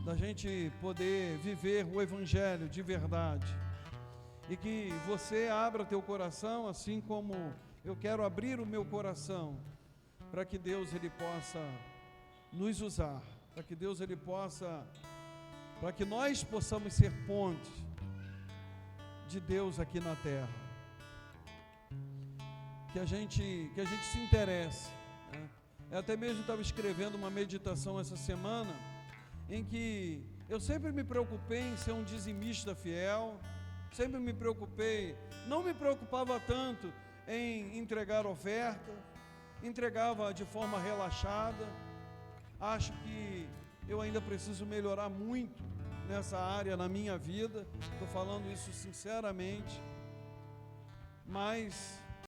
da gente poder viver o Evangelho de verdade, e que você abra teu coração, assim como eu quero abrir o meu coração, para que Deus ele possa nos usar, para que Deus ele possa, para que nós possamos ser ponte de Deus aqui na terra. Que a gente se interesse, né? Eu até mesmo estava escrevendo uma meditação essa semana, em que eu sempre me preocupei em ser um dizimista fiel, sempre me preocupei, não me preocupava tanto em entregar oferta, entregava de forma relaxada. Acho que eu ainda preciso melhorar muito nessa área na minha vida, estou falando isso sinceramente, mas